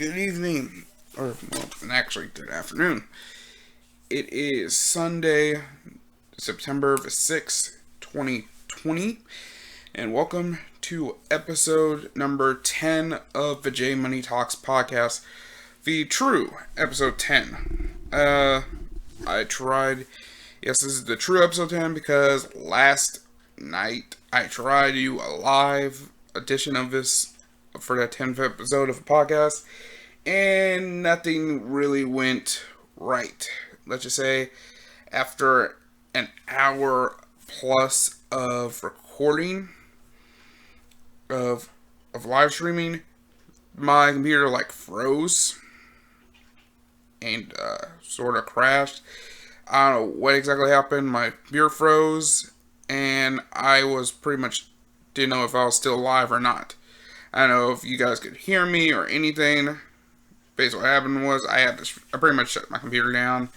good evening, or well, actually, good afternoon. It is Sunday, September the 6th, 2020, and welcome to episode number 10 of the J Money Talks podcast, the true episode 10. I tried, yes, this is the true episode 10 because last night I tried to do a live edition of this for that 10th episode of the podcast, and nothing really went right. Let's just say, after an hour plus of recording, of live streaming, my computer froze and sort of crashed. I don't know what exactly happened. My computer froze, and I was pretty much didn't know if I was still alive or not. I don't know if you guys could hear me or anything. Basically, what happened was I pretty much shut my computer down.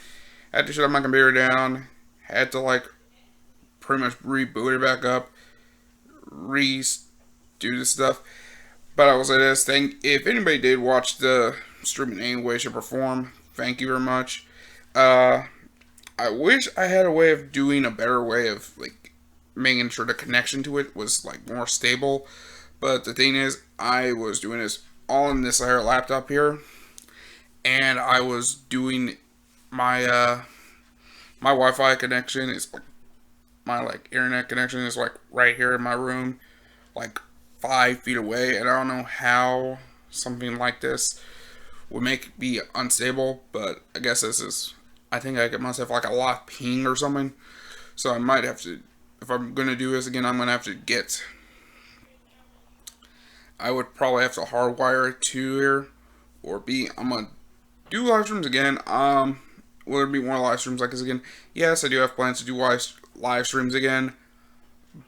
Had to shut my computer down. Had to pretty much reboot it back up. Redo this stuff. But I will say this thing: if anybody did watch the streaming in any way, shape, or form, thank you very much. I wish I had a way of doing a better way of making sure the connection to it was more stable. But the thing is, I was doing this all on this laptop here, and I was doing my my Wi-Fi connection is my internet connection is right here in my room, 5 feet away, and I don't know how something like this would make it be unstable. But I guess I think I must have a lot of ping or something. So I might have to, if I'm gonna do this again, I'm gonna have to I would probably have to hardwire it to here, or I'm gonna do live streams again. Will there be more live streams like this again? Yes, I do have plans to do live streams again,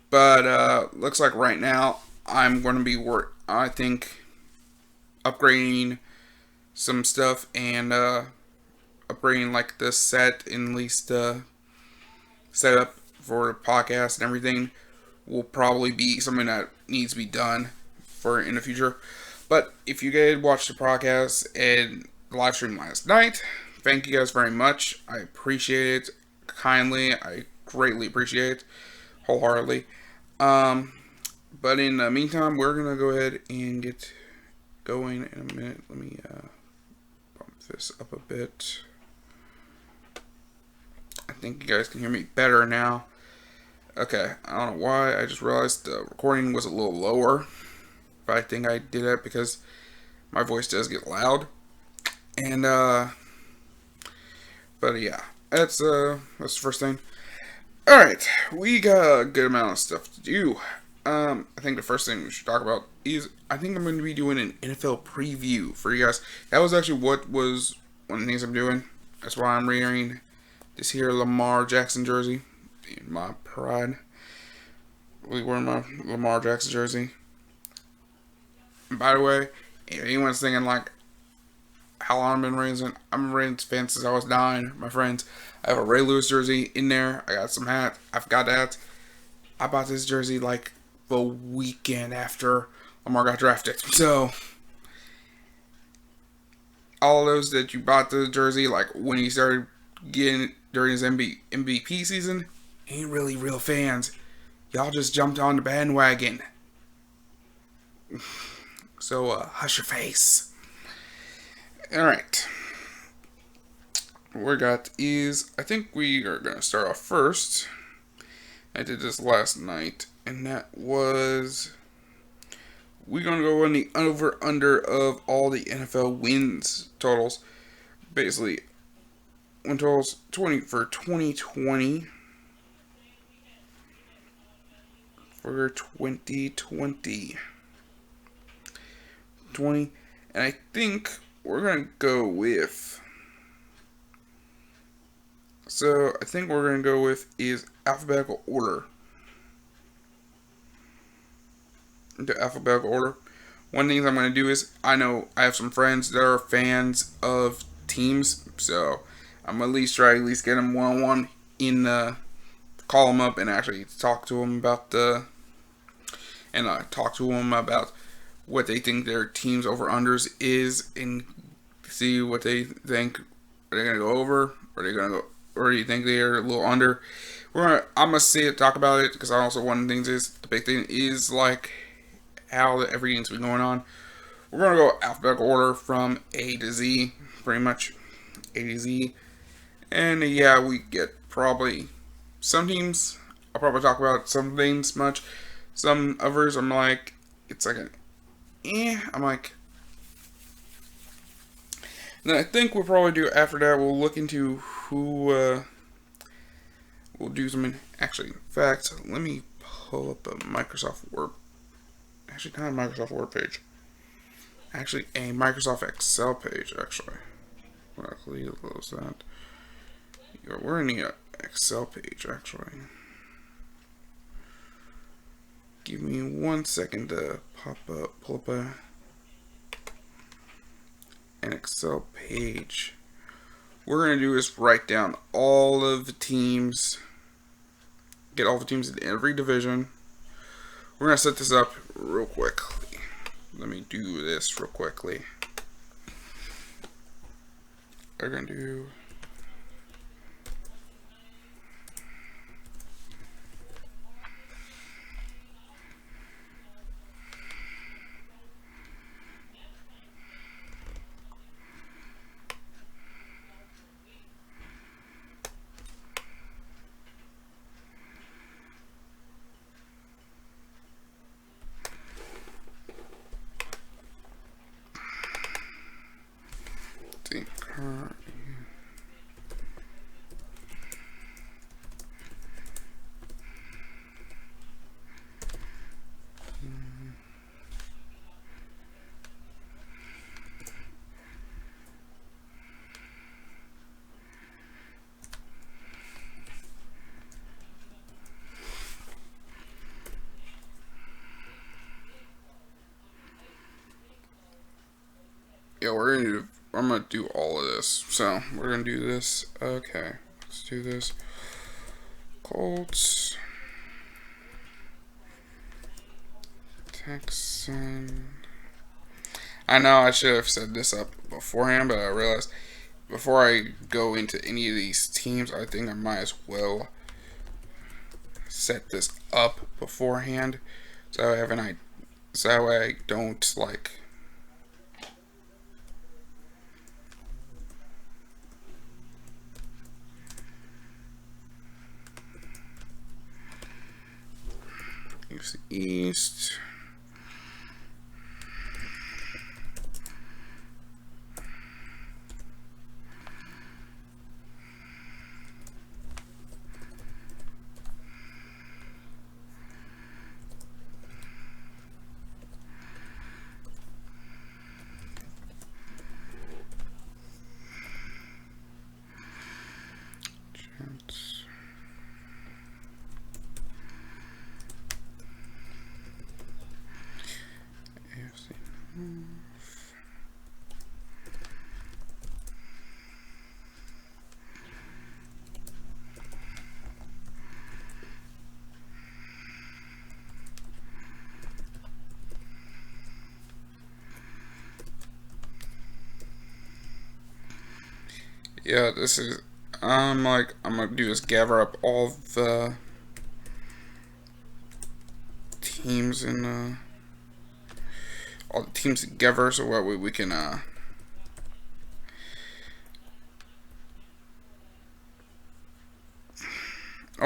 but looks like right now I'm going to be I think upgrading some stuff and upgrading the set and at least setup for the podcast and everything will probably be something that needs to be done for in the future. But if you guys watched the podcast and the live stream last night, thank you guys very much. I appreciate it kindly. I greatly appreciate it wholeheartedly. But in the meantime, we're gonna go ahead and get going in a minute. Let me bump this up a bit. I think you guys can hear me better now. Okay, I don't know why. I just realized the recording was a little lower. But I think I did it because my voice does get loud. And, but yeah, that's the first thing. Alright, we got a good amount of stuff to do. I think the first thing we should talk about is, I think I'm going to be doing an NFL preview for you guys. That was actually one of the things I'm doing. That's why I'm wearing this here Lamar Jackson jersey. In my pride. We wear my Lamar Jackson jersey. And by the way, if anyone's thinking how long I've been Ravens, I'm a Ravens fan since I was 9, my friends. I have a Ray Lewis jersey in there. I got some hats. I've got that. I bought this jersey the weekend after Lamar got drafted. So, all those that you bought the jersey when he started getting during his MVP season ain't really real fans. Y'all just jumped on the bandwagon. So, hush your face. Alright. What we got is, I think we are going to start off first. I did this last night, and that was, we're going to go on the over-under of all the NFL wins totals. Basically, win totals for 2020. For 2020. And I think we're going to go with, is alphabetical order. The alphabetical order. One thing I'm going to do is, I know I have some friends that are fans of teams, so I'm at least try to get them one-on-one call them up and actually talk to them about what they think their team's over unders is and see what they think. Are they gonna go over? Are they gonna go? Or do you think they're a little under? I'm gonna see it, talk about it, because also one of the things is the big thing is like how everything's been going on. We're gonna go alphabetical order from A to Z, pretty much A to Z, and yeah, we get probably some teams. I'll probably talk about some things much. Some others, I'm like, it's like an I'm like. And I think we'll probably do after that. We'll look into who. We'll do some. Actually, in fact, let me pull up a Microsoft Word. Actually, not a Microsoft Word page. Actually, a Microsoft Excel page. Actually, luckily close that. We're in the Excel page. Actually, give me 1 second to pull up an Excel page. What we're gonna do is write down all of the teams. Get all the teams in every division. We're gonna set this up real quickly. Let me do this real quickly. We're gonna do. Yeah, I'm gonna do all of this. So we're gonna do this. Okay, let's do this. Colts, Texan. I know I should have set this up beforehand, but I realized before I go into any of these teams, I think I might as well set this up beforehand, so I have an idea. So that way I don't like. UFC East. Yeah, this is. I'm gonna do is gather up all the teams in all the teams together, so that way we can all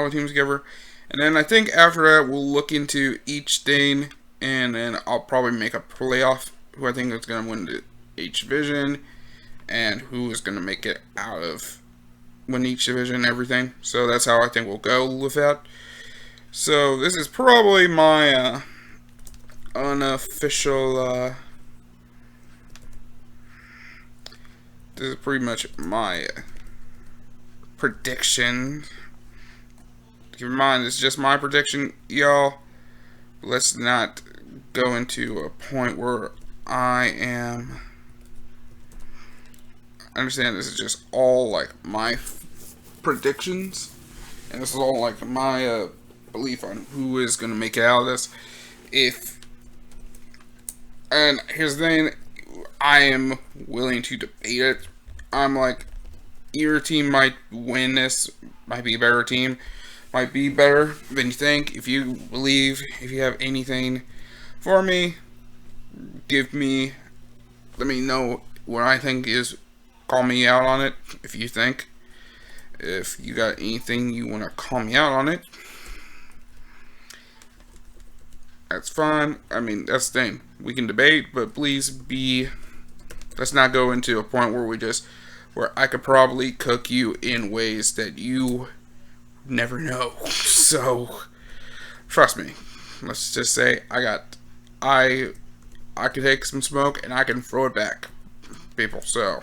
the teams together, and then I think after that we'll look into each thing, and then I'll probably make a playoff who I think is gonna win each division, and who is gonna make it out of win each division and everything. So that's how I think we'll go with that. So this is probably my unofficial. This is pretty much my prediction. Keep in mind, it's just my prediction, y'all. Let's not go into a point where I am. I understand this is just all like my predictions, and this is all like my belief on who is going to make it out of this. If And here's the thing, I am willing to debate it. I'm like, your team might win this, might be a better team, might be better than you think. If you believe, if you have anything for me, let me know what I think is, call me out on it if you think. If you got anything you want to call me out on it, that's fine. I mean, that's the thing. We can debate, but let's not go into a point where I could probably cook you in ways that you never know. So, trust me. Let's just say I could take some smoke and I can throw it back, people. So,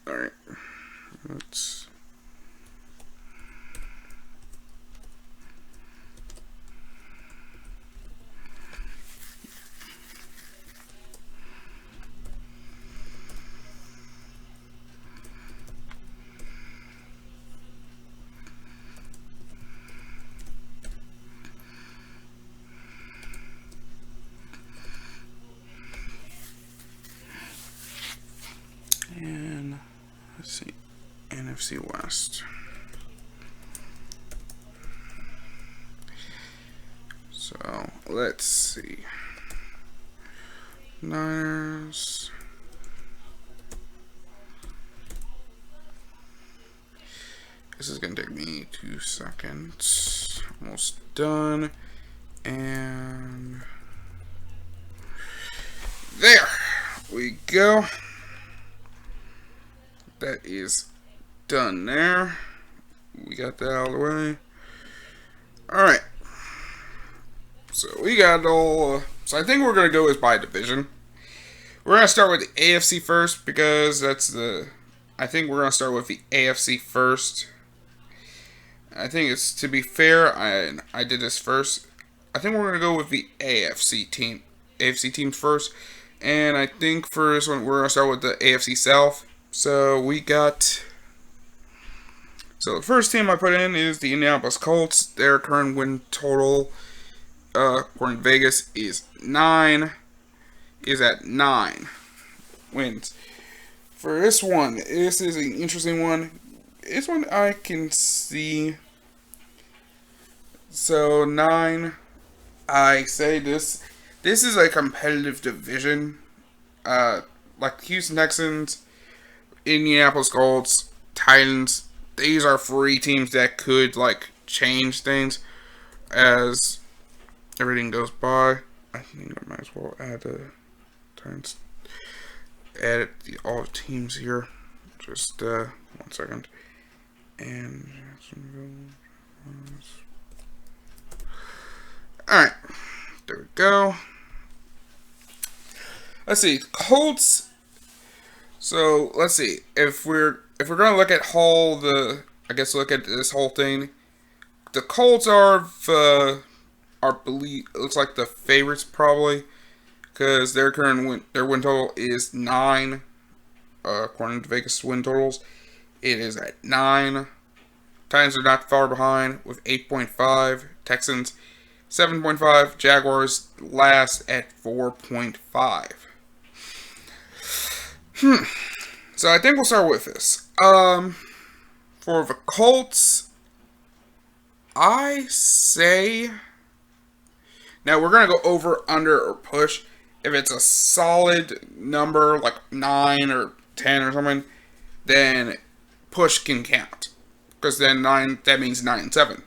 all right. Let's. And let's see, NFC West. So let's see. Niners. This is gonna take me 2 seconds. Almost done. And there we go. That is done there. We got that out of the way. Alright. So we got all. So I think we're going to go with by division. We're going to start with the AFC first because I think we're going to start with the AFC first. I think it's, to be fair, I did this first. I think we're going to go with the AFC teams first. And I think for this one, we're going to start with the AFC South. So the first team I put in is the Indianapolis Colts. Their current win total, according to Vegas, is at 9 wins. For this one, this is an interesting one. This one I can see. So 9, I say this is a competitive division. Like Houston Texans, Indianapolis Colts, Titans. These are 3 teams that could like change things as everything goes by. I think I might as well add all the teams here. Just 1 second. And alright. There we go. Let's see. Colts. So let's see. If we're gonna look at look at this whole thing, the Colts looks like the favorites probably, because their win total is 9. According to Vegas win totals, it is at 9. Titans are not far behind with 8.5. Texans 7.5. Jaguars last at 4.5. So I think we'll start with this. For the Colts, I say. Now we're gonna go over, under, or push. If it's a solid number like 9 or 10 or something, then push can count, because then 9, that means 9-7.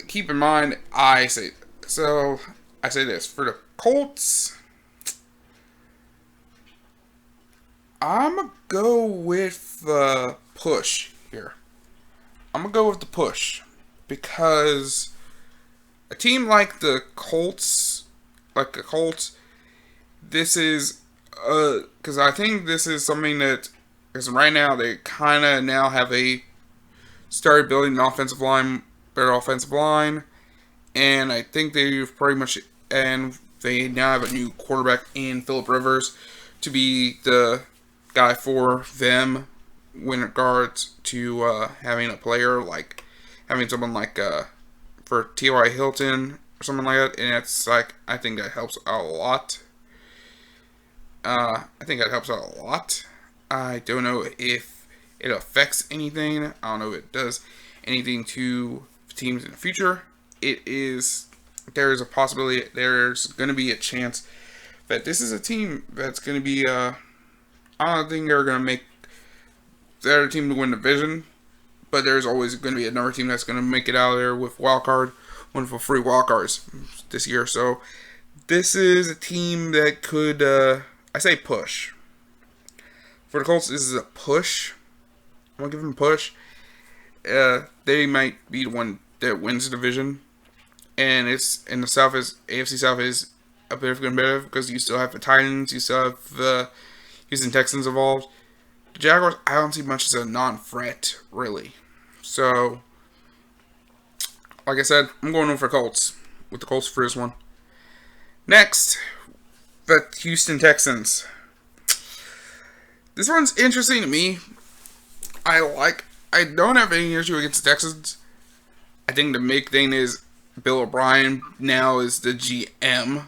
Keep in mind, I say this for the Colts. I'm gonna go with the push here. I'm gonna go with the push because a team like the Colts, this is because I think this is something that, because right now they kind of now have a started building an offensive line, better offensive line, and I think they've pretty much, and they now have a new quarterback in Phillip Rivers to be the guy for them when it regards to having a player like having someone like for T.Y. Hilton or something like that, and it's like I think that helps out a lot. I think that helps out a lot. I don't know if it affects anything. I don't know if it does anything to teams in the future. There is a possibility, there's going to be a chance that this is a team that's going to be, I don't think they're going to make their team to win the division, but there's always going to be another team that's going to make it out of there with wonderful free wild cards this year. So this is a team that could, I say push. For the Colts, this is a push. I'm going to give them a push. They might be the one that wins the division. And it's in the South is AFC South is a bit competitive because you still have the Titans, you still have the Houston Texans involved. The Jaguars, I don't see much as a non-threat, really. So, like I said, I'm going over for Colts, with the Colts for this one. Next, the Houston Texans. This one's interesting to me. I don't have any issue against the Texans. I think the big thing is Bill O'Brien now is the GM,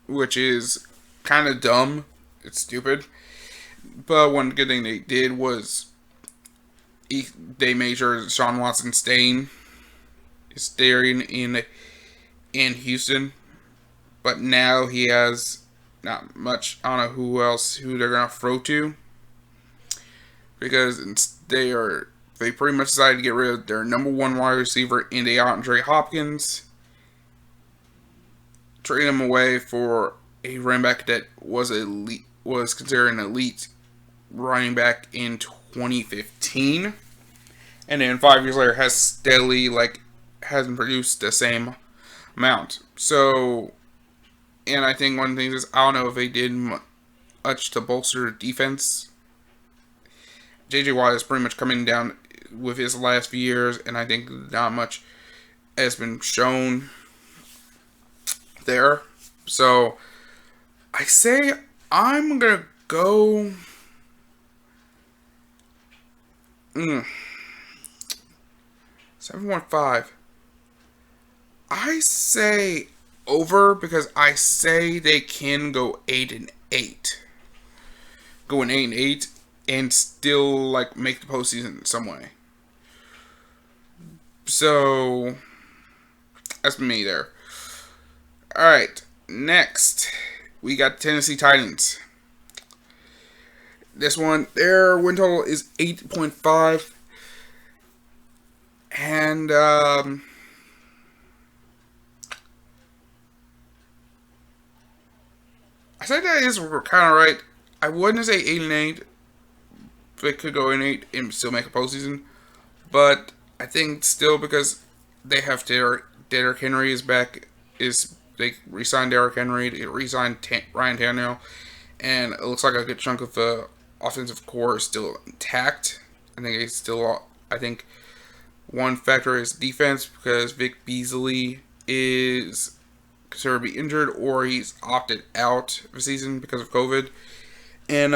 which is kind of dumb. It's stupid. But one good thing they did was they made sure Sean Watson staying in Houston. But now he has not much. I don't know who they're gonna throw to, because they pretty much decided to get rid of their number one wide receiver in DeAndre Hopkins, trade him away for a running back that was considered an elite running back in 2015, and then 5 years later has steadily hasn't produced the same amount. So, and I think one of the things is I don't know if they did much to bolster the defense. J.J. Watt is pretty much coming down with his last few years, and I think not much has been shown there. So I say I'm gonna go 7.5. I say over because I say they can go 8-8. Go 8-8 and still make the postseason in some way. So that's me there. Alright, next we got Tennessee Titans. This one, their win total is 8.5. And I said that is kind of right. I wouldn't say 8-8. They could go 8 and still make a postseason, but I think still because they have Derrick Henry is back. They re-signed Derrick Henry, they re-signed Ryan Tannehill, and it looks like a good chunk of the offensive core is still intact. I think one factor is defense, because Vic Beasley is considered to be injured or he's opted out of the season because of COVID. And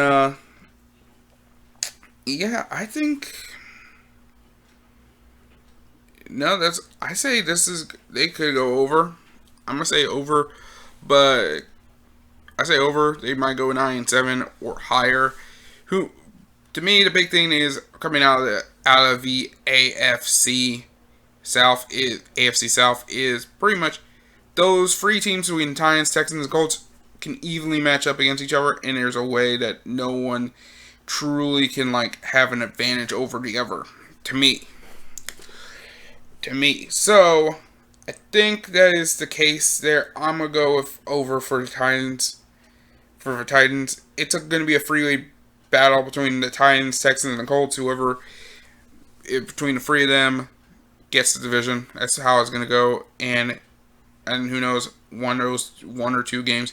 yeah, I think I say they could go over. I'm gonna say over, but I say over. They might go 9-7 or higher. To me, the big thing is coming out of the AFC South is pretty much those three teams between the Titans, Texans, and Colts can evenly match up against each other, and there's a way that no one truly can have an advantage over the other. To me. So I think that is the case there. I'm gonna go with over for the Titans. For the Titans, it's going to be a freeway battle between the Titans, Texans, and Colts. Between the three of them gets the division. That's how it's going to go. And who knows, one or two games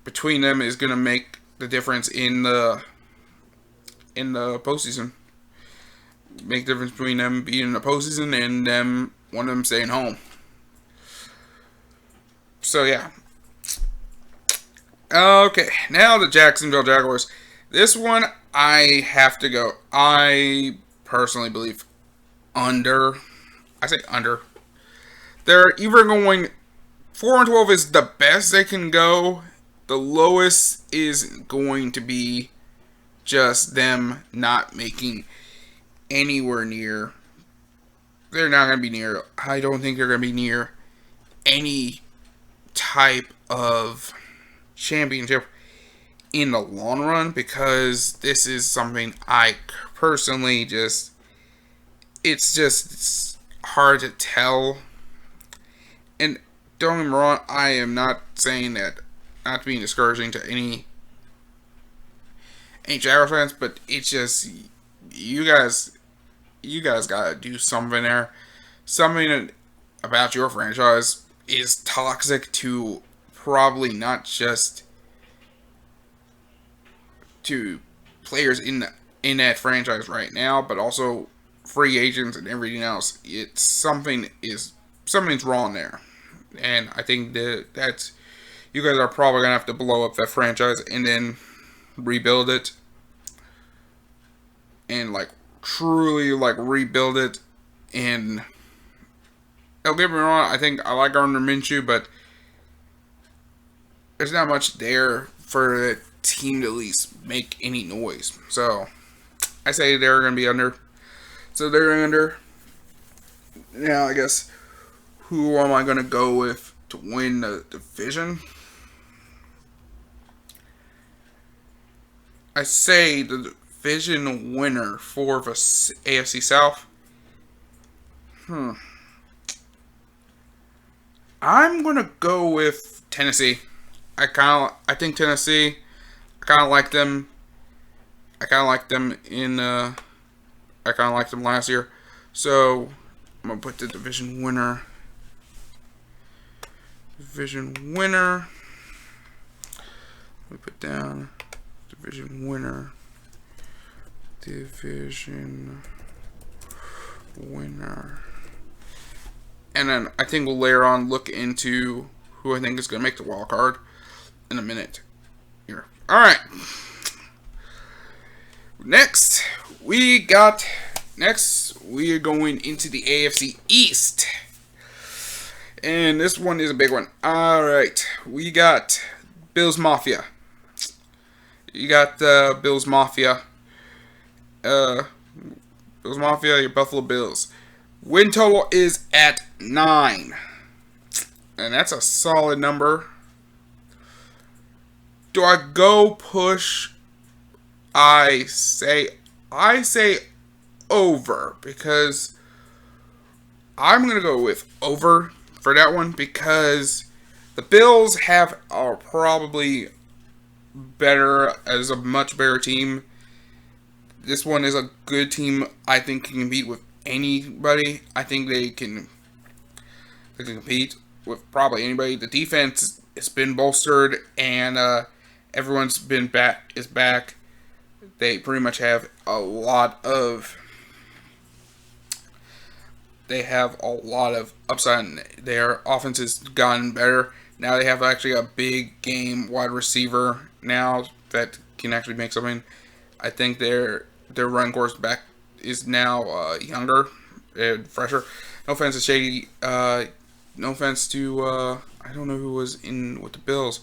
between them is going to make the difference in the postseason. make the difference between them being in the postseason and them one of them staying home. So yeah. Okay, now the Jacksonville Jaguars. This one I have to go. I personally believe under. I say under. They're either going 4-12 is the best they can go. The lowest is going to be just them not making anywhere near. They're not going to be near. I don't think they're going to be near any type of championship in the long run, because this is something I personally just. It's hard to tell. And don't get me wrong, I am not saying that, not being discouraging to any Jaguars fans, but it's just you guys gotta do something there. Something about your franchise is toxic to probably not just to players in that franchise right now, but also free agents and everything else. Something's wrong there, and I think that's you guys are probably gonna have to blow up that franchise and then rebuild it, and truly rebuild it. And don't get me wrong, I think I like Gardner Minshew, but there's not much there for the team to at least make any noise. So I say they're gonna be under. So they're under. Now I guess who am I gonna go with to win the division? I say the division winner for the AFC South. I'm gonna go with Tennessee. I think Tennessee. I kind of like them. I kind of like them last year. So I'm gonna put the division winner. Division winner. We put down division winner. Division winner. And then I think we'll later on look into who I think is going to make the wild card in a minute. Here. Alright. Next, we are going into the AFC East. And this one is a big one. Alright. We got Bills Mafia. You got Bills Mafia. Bills Mafia, your Buffalo Bills. Win total is at 9. And that's a solid number. Do I go push? I say over, because I'm going to go with over for that one, because the Bills are probably better, as a much better team. This one is a good team. I think can compete with anybody. I think they can compete with probably anybody. The defense has been bolstered, and everyone's been back. They pretty much have a lot of. They have a lot of upside. Their offense has gotten better. Now they have actually a big game wide receiver now that can actually make something. I think their run quarterback is now younger and fresher. No offense to Shady. No offense to I don't know who was in with the Bills,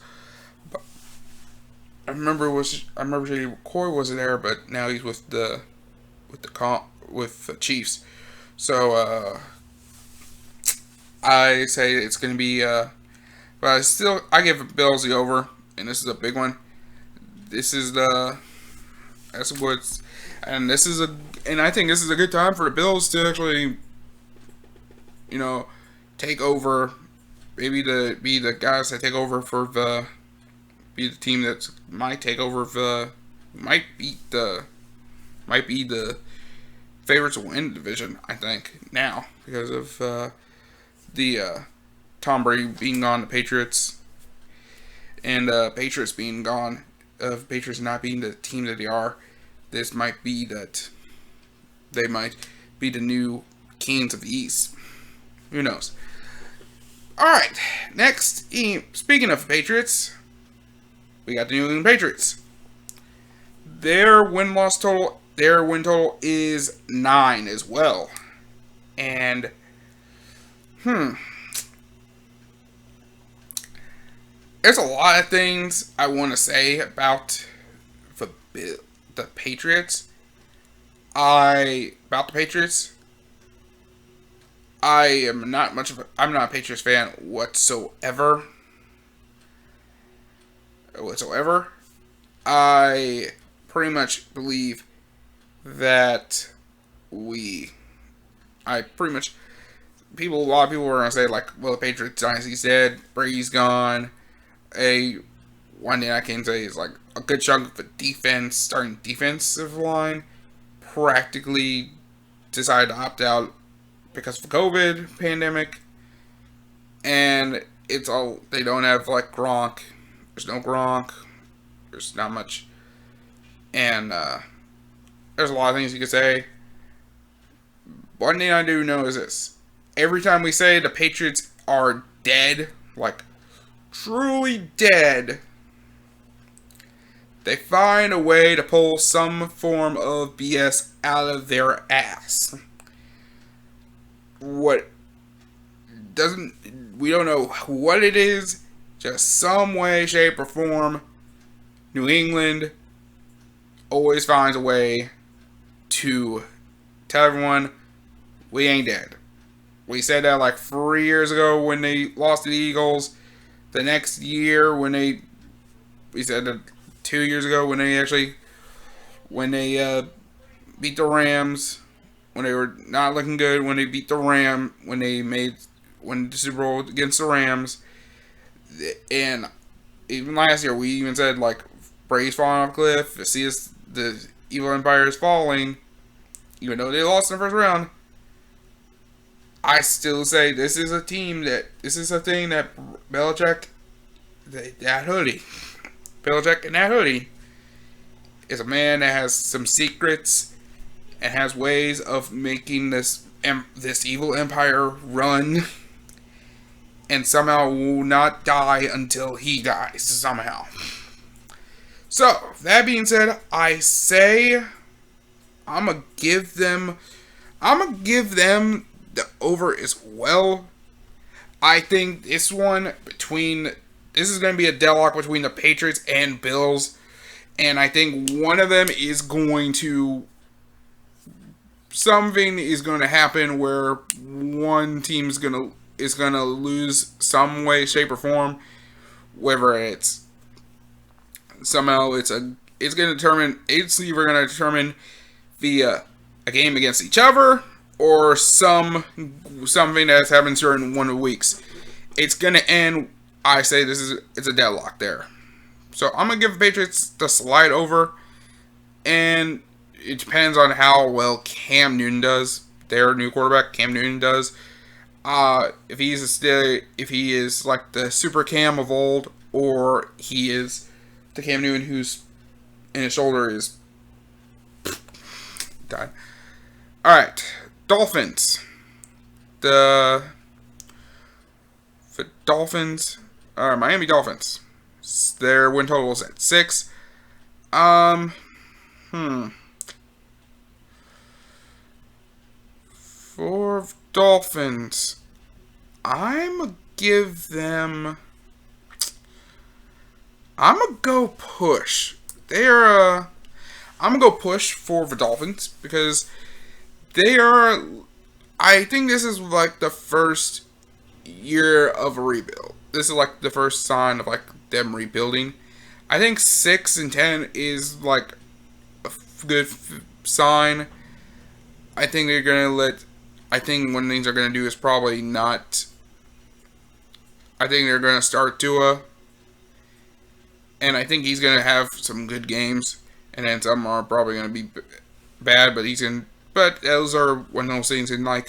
but I remember Shady McCoy wasn't there, but now he's with the Chiefs. So I say it's going to be. But I give the Bills the over, and this is a big one. This is I think this is a good time for the Bills to actually, take over, maybe be the guys that take over be the team that might take over might be the favorites to win the division, I think, now, because of the Tom Brady being gone, the Patriots, and Patriots being gone, Patriots not being the team that they are. This might be they might be the new kings of the East. Who knows? Alright, next, speaking of Patriots, we got the New England Patriots. Their win total is 9 as well. And, there's a lot of things I want to say about the Patriots. I'm not a Patriots fan whatsoever. I pretty much believe that a lot of people were gonna say like, well, the Patriots dynasty's dead, Brady's gone. One thing I can say is like a good chunk of the starting defensive line practically decided to opt out because of the COVID pandemic, and they don't have like Gronk. There's no Gronk. There's not much, and there's a lot of things you could say. One thing I do know is this: every time we say the Patriots are dead, like truly dead, they find a way to pull some form of BS out of their ass. We don't know what it is, just some way, shape, or form, New England always finds a way to tell everyone, we ain't dead. We said that like 3 years ago when they lost to the Eagles. The next year we said that 2 years ago when they beat the Rams, when they were not looking good, when they beat the when they won the Super Bowl against the Rams. And even last year, we even said, like, Brady's falling off a cliff, the evil empire is falling, even though they lost in the first round. I still say this is a thing that Belichick, Belichick and that hoodie is a man that has some secrets and has ways of making this evil empire run, and somehow will not die until he dies somehow. So, that being said, I say I'm gonna give them the over as well. I think this is going to be a deadlock between the Patriots and Bills, and I think one of them is something is going to happen where one team is going to lose some way, shape, or form. Whether it's somehow it's either going to determine via a game against each other or something that's happened during one of the weeks. It's going to end. I say it's a deadlock there. So I'm going to give the Patriots the slide over, and it depends on how well Cam Newton does. Their new quarterback, Cam Newton, does. If he is like the super Cam of old, or he is the Cam Newton who's in his shoulder is died. All right, Dolphins. The Dolphins, Miami Dolphins. Their win total is at 6. For Dolphins, I'm gonna go push. I'm gonna go push for the Dolphins because I think this is like the first year of a rebuild. This is like the first sign of like them rebuilding. I think 6-10 is like a good sign. I think one thing they're gonna do is probably not. I think they're gonna start Tua, and I think he's gonna have some good games, and then some are probably gonna be bad. But those are one of those things in a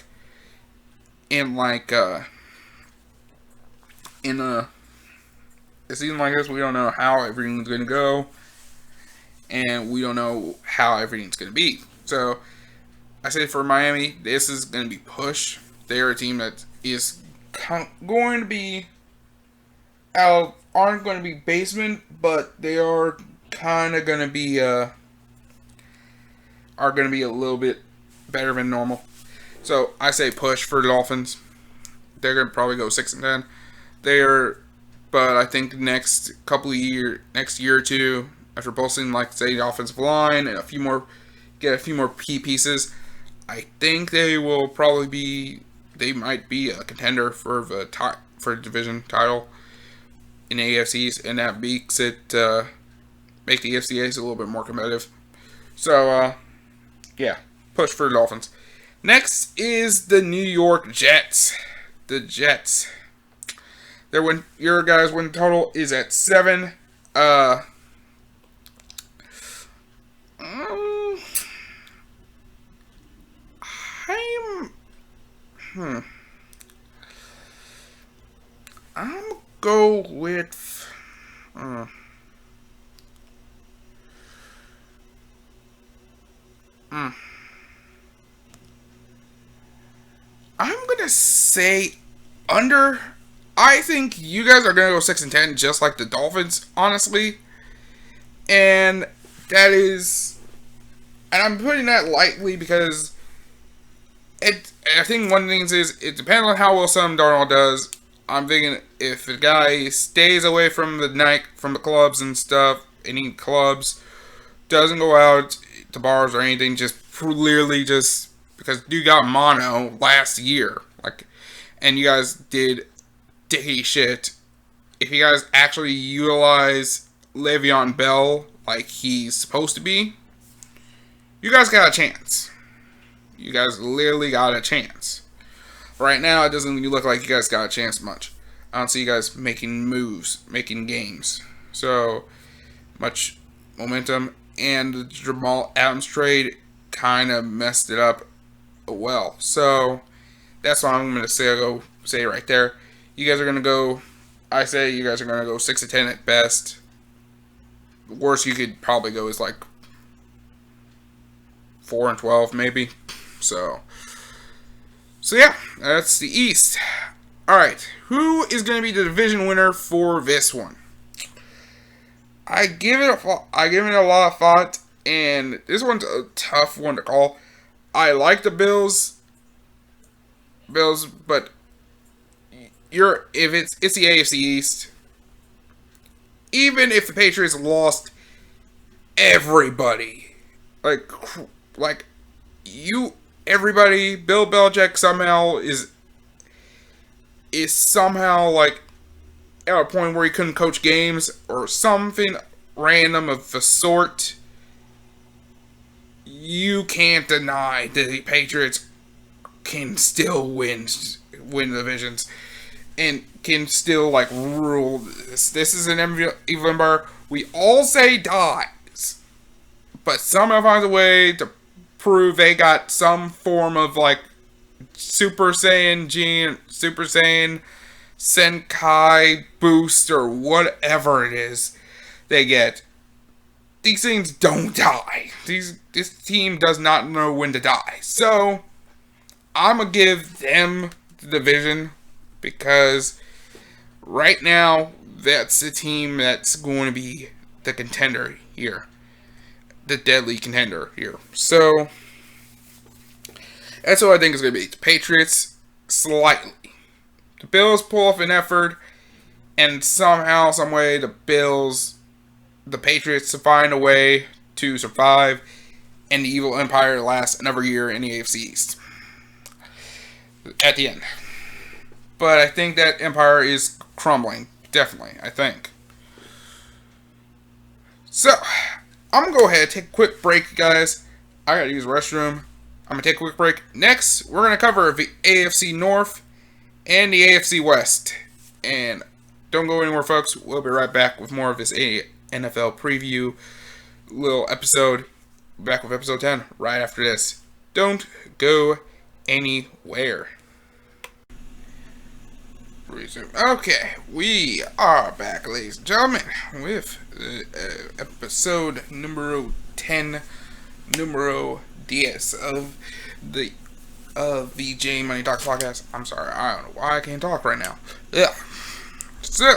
season like this. We don't know how everything's gonna go, and we don't know how everything's gonna be. So I say for Miami, this is going to be push. They're a team that is going to be aren't going to be basement, but they are kind of going to be a little bit better than normal. So I say push for the Dolphins. They're going to probably go 6-10. But I think next year or two, after bolstering, like say, the offensive line and get a few more key pieces, I think they might be a contender for the division title in the AFCs, and that makes it make the AFCs a little bit more competitive. So yeah, push for the Dolphins. Next is the New York Jets. The Jets. Your guys' win total is at 7. I'm go with I'm gonna say under. I think you guys are gonna go 6-10, just like the Dolphins, honestly. And I'm putting that lightly because I think one of the things is it depends on how well Sam Darnold does. I'm thinking if the guy stays away from the clubs and stuff, any clubs, doesn't go out to bars or anything, just clearly just because you got mono last year, and you guys did dicky shit. If you guys actually utilize Le'Veon Bell like he's supposed to be, you guys got a chance. You guys literally got a chance. Right now, it doesn't look like you guys got a chance much. I don't see you guys making moves, making games. So, much momentum. And the Jamal Adams trade kind of messed it up well. So, that's what I'm going to say right there. You guys are going to go, I say you guys are going to go 6-10 at best. The worst you could probably go is like 4-12 maybe. So yeah, that's the East. Alright, who is going to be the division winner for this one? I give it a lot of thought, and this one's a tough one to call. I like the Bills, but it's the AFC East. Even if the Patriots lost everybody, everybody, Bill Belichick somehow is somehow at a point where he couldn't coach games or something random of the sort. You can't deny that the Patriots can still win divisions and can still rule this. This is an MVP bar we all say dies, but somehow finds a way to prove they got some form of Super Saiyan Gene, Super Saiyan Senkai boost or whatever it is they get. These things don't die. This team does not know when to die. So I'm gonna give them the division because right now that's the team that's going to be the contender here. The deadly contender here. So that's what I think is going to be. The Patriots, slightly. The Bills pull off an effort, and somehow, some way, the Patriots find a way to survive, and the evil empire lasts another year in the AFC East. At the end. But I think that empire is crumbling. Definitely, I think. So, I'm going to go ahead and take a quick break, guys. I got to use the restroom. I'm going to take a quick break. Next, we're going to cover the AFC North and the AFC West. And don't go anywhere, folks. We'll be right back with more of this NFL preview little episode. Back with episode 10 right after this. Don't go anywhere. Resume. Okay, we are back, ladies and gentlemen, with episode numero 10, numero 10 of the VJ Money Talks podcast. I'm sorry, I don't know why I can't talk right now. Yeah. So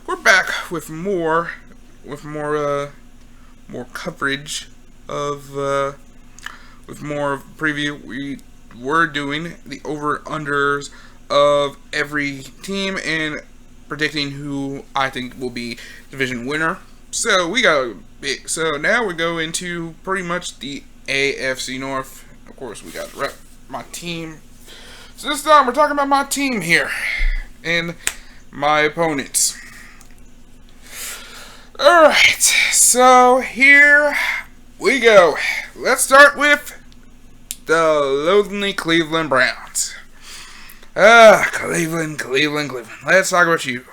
we're back with more coverage of with more preview. We were doing the over-unders of every team and predicting who I think will be division winner. So we got a big. So now we go into pretty much the AFC North. Of course, we got to rep my team. So this time we're talking about my team here and my opponents. Alright, so here we go. Let's start with the lonely Cleveland Browns. Cleveland. Let's talk about you.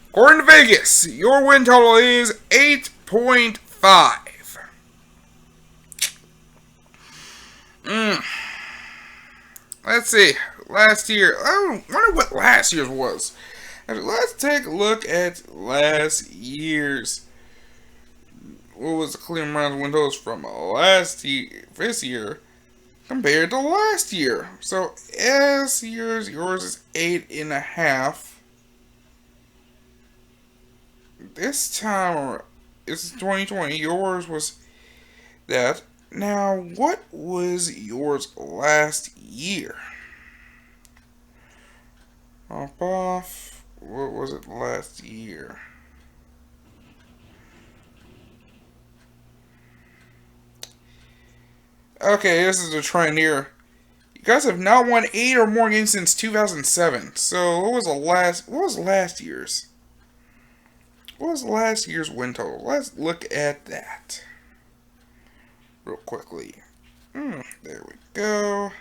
According to Vegas, your win total is 8.5. Let's see. Last year. I wonder what last year's was. Let's take a look at last year's. What was the Cleveland Browns win totals from this year compared to last year? So yours is 8.5. This time, this is 2020. Yours was that. Now, what was yours last year? Off. What was it last year? Okay, this is a trend here. You guys have not won 8 or more games since 2007. So, what was last year's? What was last year's win total? Let's look at that real quickly. There we go.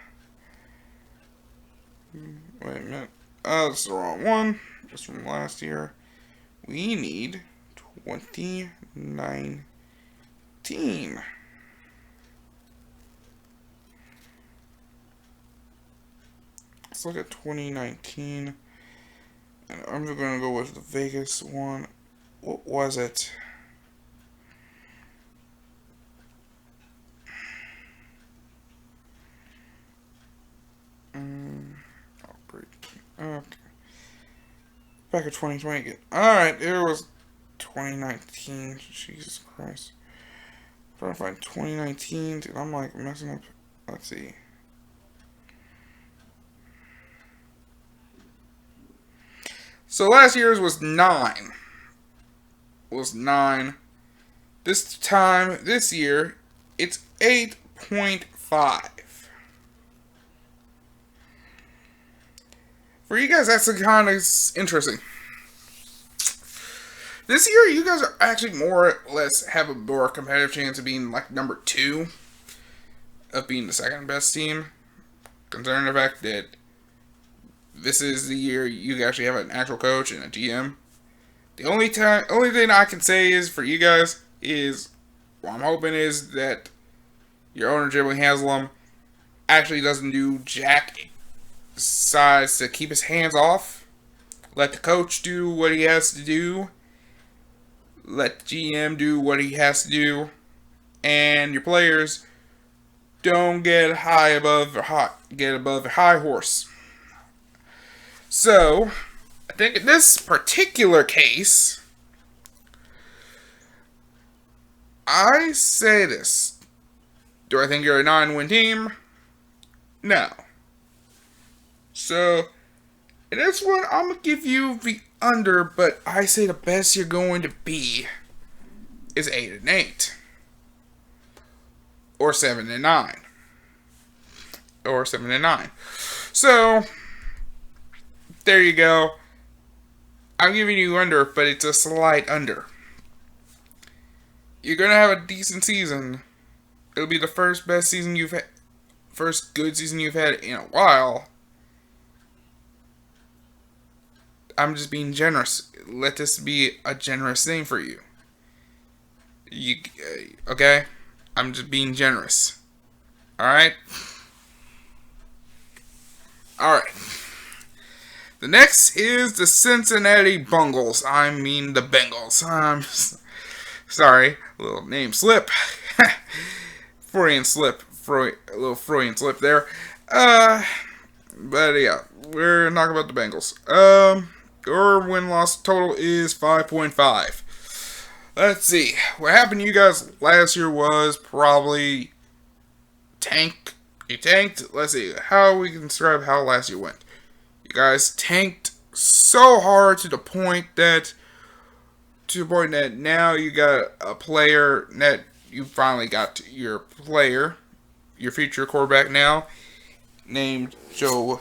Wait a minute. That's the wrong one. It's from last year. We need 2019. Let's look at 2019. And I'm just going to go with the Vegas one. What was it? Okay. Back in 2020 again. Alright, it was 2019. Jesus Christ. I'm trying to find 2019. Dude, I'm like messing up. Let's see. So last year's was 9. This year, it's 8.5. For you guys, that's kind of interesting. This year, you guys are actually more or less have a more competitive chance of being like number 2, of being the second best team, considering the fact that this is the year you actually have an actual coach and a GM. The only thing I can say is for you guys is, what I'm hoping is that your owner, Jimmy Haslam, actually doesn't do jack size to keep his hands off. Let the coach do what he has to do. Let the GM do what he has to do. And your players don't get above the high horse. So, I think in this particular case, I say this. Do I think you're a 9-win team? No. So, in this one, I'm going to give you the under, but I say the best you're going to be is 8-8. Or 7-9. Or 7-9. So, there you go. I'm giving you under, but it's a slight under. You're going to have a decent season. It'll be the first good season you've had in a while. I'm just being generous. Let this be a generous thing for you. Okay? I'm just being generous. Alright? Alright. The next is the Cincinnati Bungles. I mean the Bengals. Sorry. Little name slip. Freudian slip. a little Freudian slip there. But yeah, we're talking about the Bengals. Your win-loss total is 5.5. Let's see. What happened to you guys last year was probably tank. You tanked. Let's see how we can describe how last year went. You guys tanked so hard to the point that now you got a player that you finally got your player, your future quarterback now, named Joe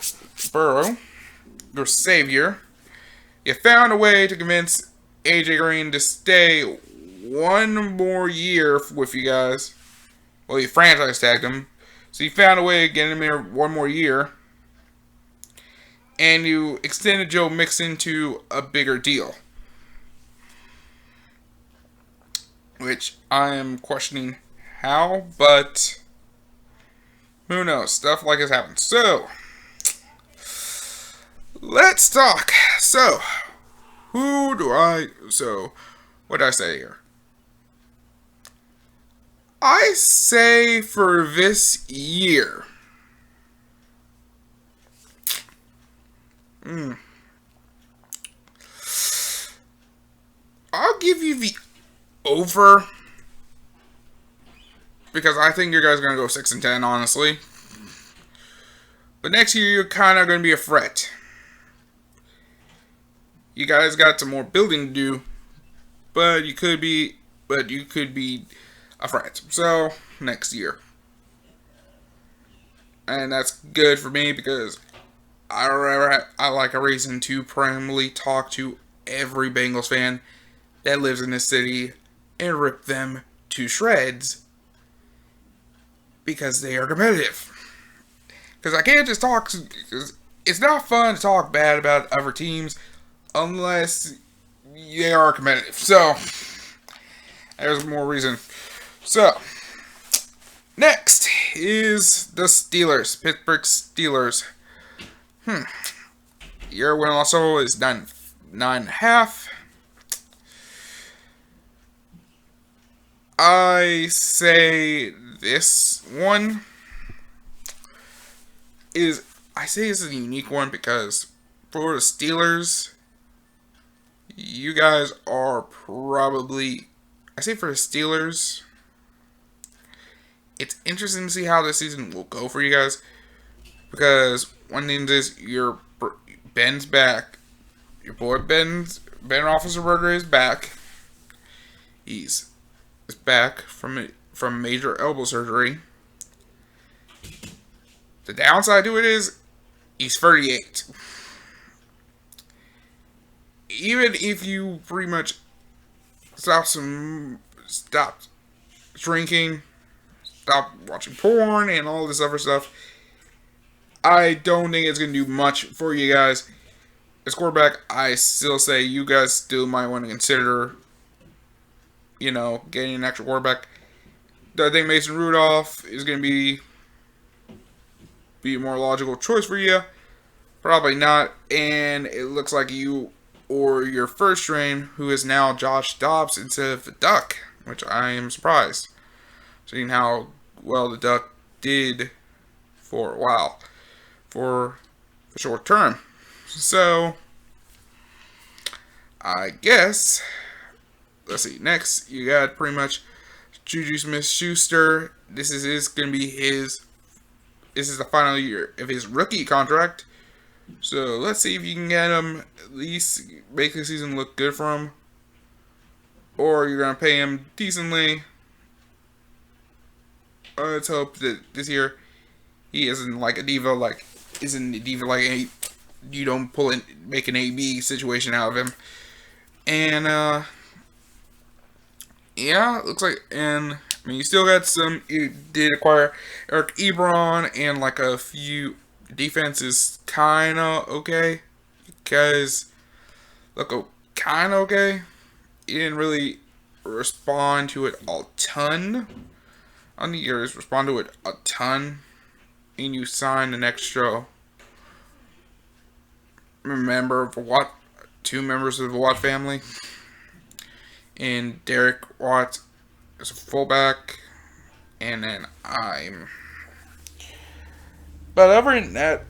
Burrow, your savior. You found a way to convince AJ Green to stay one more year with you guys. Well, you franchise tagged him, so you found a way to get him here one more year. And you extended Joe Mixon to a bigger deal, which I am questioning how, but who knows? Stuff like this happens. So, let's talk. So, what did I say here? I say for this year, I'll give you the over, because I think you guys are going to go 6-10, honestly. But next year, you're kind of going to be a threat. You guys got some more building to do, but you could be a threat. So, next year. And that's good for me because I like a reason to primarily talk to every Bengals fan that lives in this city and rip them to shreds because they are competitive. Because I can't just talk, because it's not fun to talk bad about other teams unless they are competitive. So, there's more reason. So, next is the Steelers, Pittsburgh Steelers. Your win also is 9.5. I say this one is a unique one because for the Steelers, you guys are probably, I say for the Steelers, it's interesting to see how this season will go for you guys, because one thing is Ben's back. Your boy Ben Roethlisberger is back. He's back from major elbow surgery. The downside to it is he's 38. Even if you pretty much stop drinking, stop watching porn and all this other stuff, I don't think it's going to do much for you guys. As quarterback, I still say you guys still might want to consider, getting an extra quarterback. Do I think Mason Rudolph is going to be a more logical choice for you? Probably not. And it looks like you or your first string, who is now Josh Dobbs instead of the Duck, which I am surprised, seeing how well the Duck did for a while, for the short term. So, I guess, let's see, next, you got pretty much Juju Smith-Schuster. This is the final year of his rookie contract. So, let's see if you can get him, at least make the season look good for him. Or you're going to pay him decently. Let's hope that this year he isn't like a diva, you don't make an AB situation out of him. And, yeah, looks like, you still got you did acquire Eric Ebron, and like a few defenses kinda okay, because, kinda okay. You didn't really respond to it a ton on the years, respond to it a ton, and you signed an extra two members of the Watt family, and Derek Watt as a fullback, and then But other than that,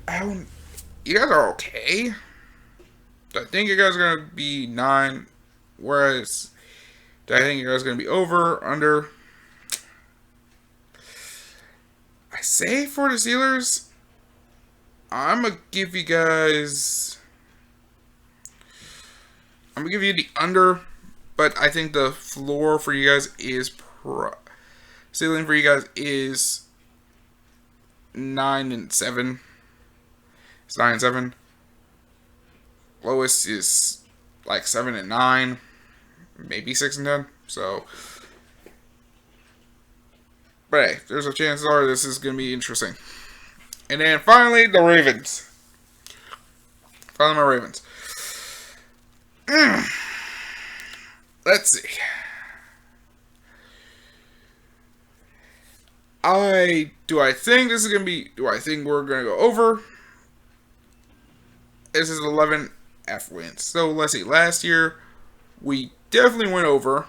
you guys are okay. I think you guys are gonna be 9, whereas I think you guys are gonna be over, under. I say for the Steelers, I'm gonna give you guys. I'm gonna give you the under, but I think the floor for you guys is ceiling for you guys is 9-7. It's 9-7. Lowest is like 7-9, maybe 6-10. So, but hey, there's a chance this is gonna be interesting. And then finally, the Ravens. Finally, my Ravens. Let's see. Do I think this is gonna be? Do I think we're gonna go over? This is 11 F wins. So let's see. Last year, we definitely went over.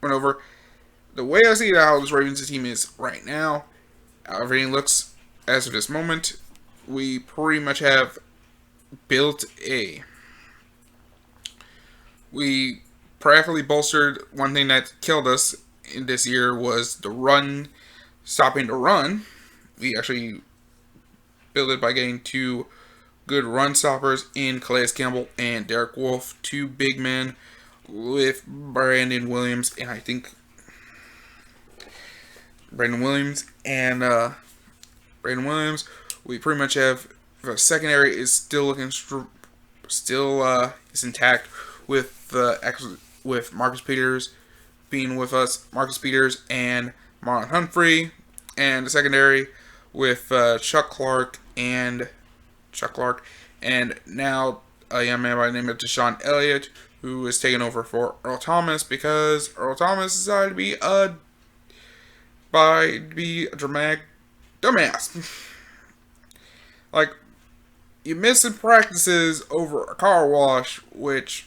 The way I see how this Ravens team is right now, how everything looks as of this moment, we pretty much have built we practically bolstered. One thing that killed us in this year was the run, stopping the run. We actually built it by getting 2 good run stoppers in Calais Campbell and Derek Wolfe, 2 big men with Brandon Williams, and I think Brandon Williams. We pretty much have the secondary is still looking is intact with Marcus Peters being with us, Marcus Peters and Marlon Humphrey, and the secondary with Chuck Clark, and now a young man by the name of Deshaun Elliott, who is taking over for Earl Thomas because Earl Thomas decided to be a dramatic dumbass. Like, you missing practices over a car wash, which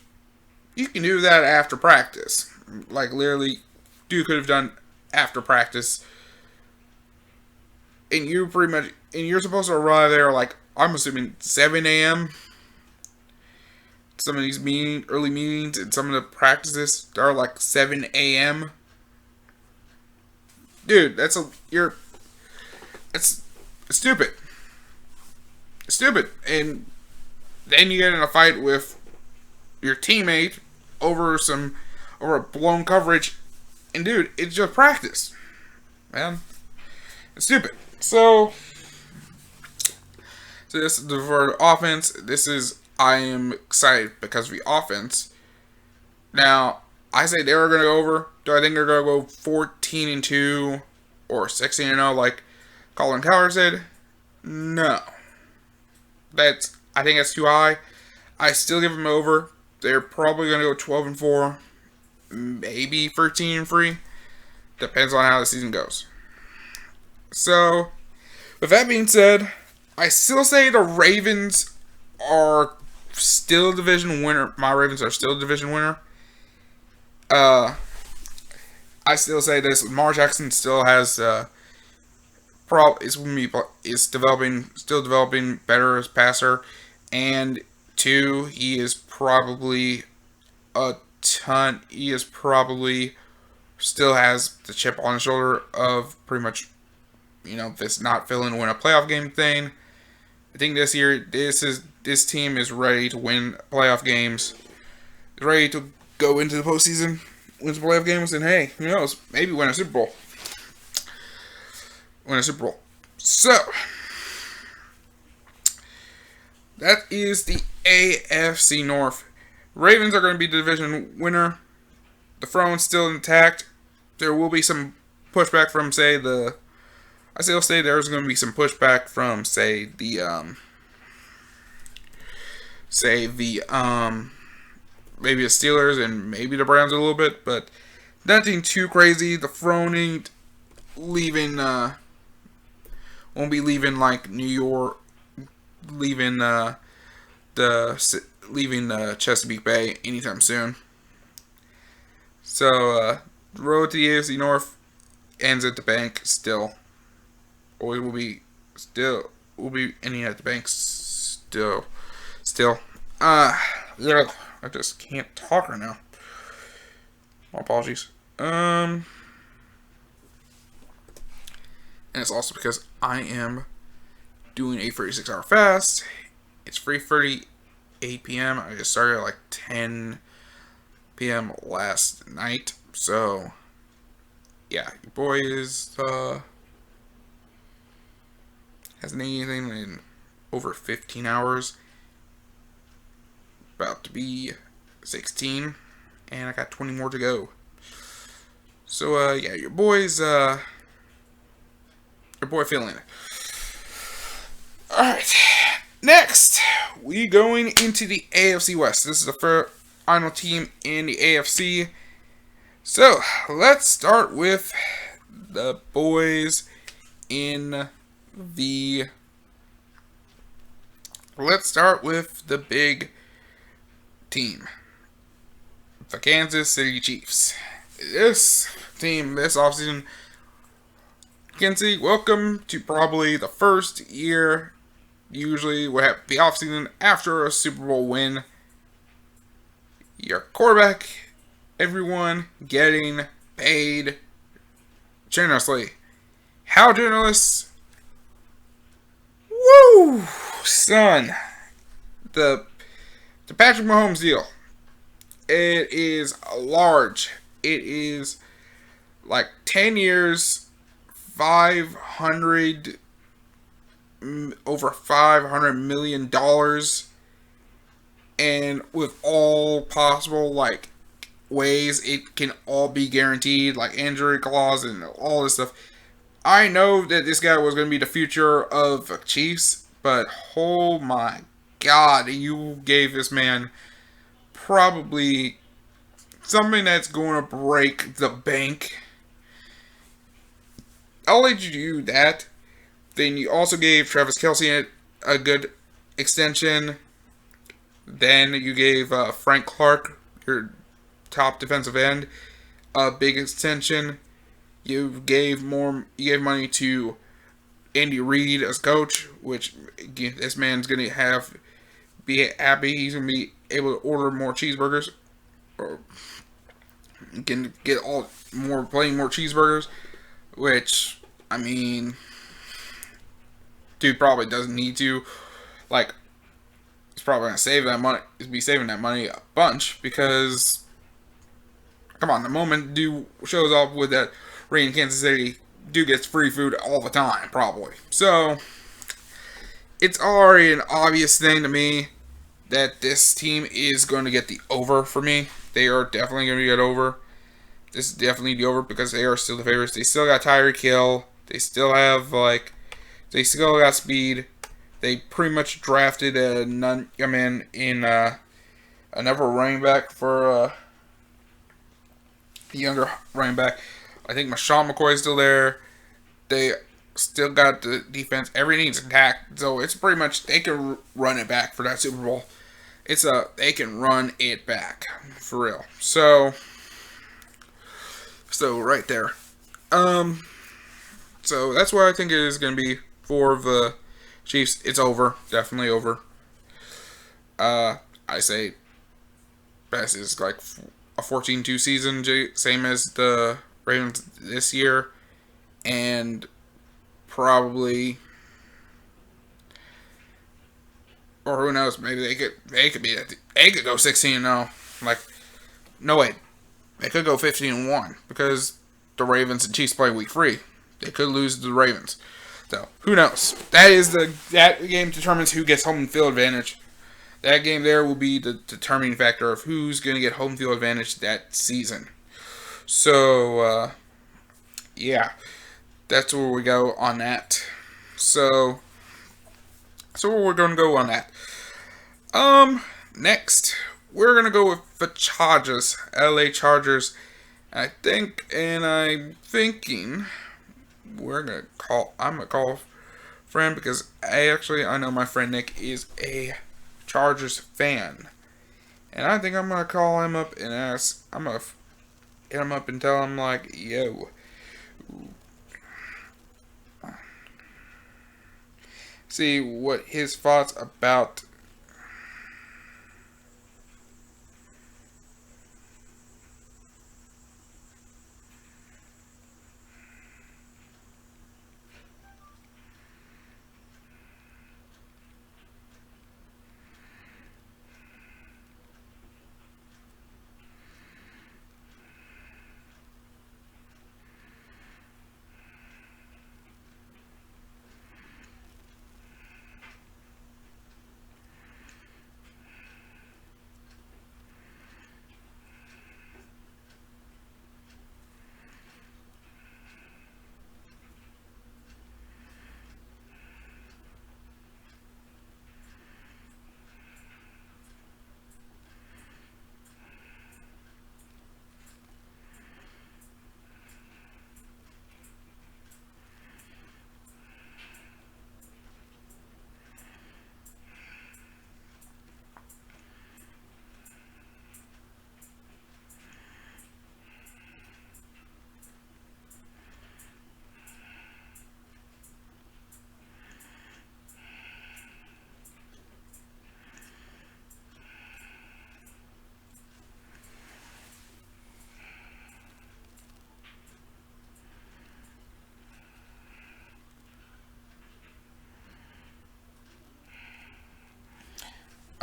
you can do that after practice. Like, literally, dude could have done after practice. And you're supposed to arrive there, like, I'm assuming 7 a.m. Some of these early meetings and some of the practices are like 7 a.m. Dude, it's stupid. It's stupid. And then you get in a fight with your teammate over a blown coverage. And dude, it's just practice. Man. It's stupid. So this is for offense. I am excited because of the offense. Now, I say they were going to go over. Do I think they're going to go 14-2 or 16-0 like Colin Cowherd said? No. I think that's too high. I still give them over. They're probably going to go 12-4, maybe 13-3. Depends on how the season goes. So, with that being said, I still say the Ravens are still a division winner. My Ravens are still a division winner. I still say this. Lamar Jackson still has is developing better as passer, and 2, he is probably still has the chip on his shoulder of pretty much, this not filling win a playoff game thing. I think this year, this team is ready to win playoff games. It's ready to go into the postseason, win some playoff games, and hey, who knows? Maybe win a Super Bowl. So, that is the AFC North. Ravens are going to be the division winner. The throne's still intact. There will be some pushback from, I still say there's going to be some pushback from, maybe the Steelers and maybe the Browns a little bit, but nothing too crazy. The throne ain't leaving, won't be leaving like New York, leaving Chesapeake Bay anytime soon. So, the road to the AFC North ends at the bank still. Always will be ending at the banks still. Yeah, I just can't talk right now. My apologies. And it's also because I am doing a 36-hour fast. It's 3:38 p.m. I just started at like 10 p.m. last night. So, yeah, your boy is, hasn't eaten anything in over 15 hours. About to be 16. And I got 20 more to go. So, yeah, your boy feeling it. Alright. Next, we going into the AFC West. This is the final team in the AFC. So, let's start with the boys in the... Let's start with the big team. The Kansas City Chiefs. This team, this offseason, Kenzie, welcome to probably the first year, usually we have the offseason after a Super Bowl win. Your quarterback, everyone getting paid generously. How generous? Woo! Son. The Patrick Mahomes deal. It is large. It is like 10 years, over $500 million, and with all possible like ways it can all be guaranteed, like injury clause and all this stuff. I know that this guy was going to be the future of the Chiefs, but oh my God, you gave this man probably something that's going to break the bank. I'll let you do that. Then you also gave Travis Kelce a good extension. Then you gave Frank Clark, your top defensive end, a big extension. You gave money to Andy Reid as coach, which this man's gonna be happy. He's gonna be able to order more cheeseburgers, or can get playing more cheeseburgers. Which, I mean, dude probably doesn't need to. Like, he's probably gonna save that money. Be saving that money a bunch because, come on, the moment dude shows up with that ring in Kansas City, dude gets free food all the time, probably. So, it's already an obvious thing to me that this team is going to get the over for me. They are definitely going to get over. This is definitely the over because they are still the favorites. They still got Tyreek Hill. They still have, they still got speed. They pretty much drafted another running back for a younger running back. I think Marshawn McCoy is still there. They still got the defense. Everything's intact. So it's pretty much, they can run it back for that Super Bowl. They can run it back. For real. So right there. So that's what I think it is going to be for the Chiefs. It's over. Definitely over. I say best is like a 14-2 season, same as the Ravens this year, and probably, or who knows, maybe they could go 16-0. Like, no wait, they could go 15-1 because the Ravens and Chiefs play week 3. They could lose to the Ravens. So who knows? That game determines who gets home field advantage. That game there will be the determining factor of who's going to get home field advantage that season. So, yeah, that's where we go on that. So we're going to go on that. Next, we're going to go with the Chargers, LA Chargers. I'm thinking I'm going to call a friend because I know my friend Nick is a Chargers fan. And I think I'm going to call him up and I'm going to hit him up and tell him, like, yo, see what his thoughts about.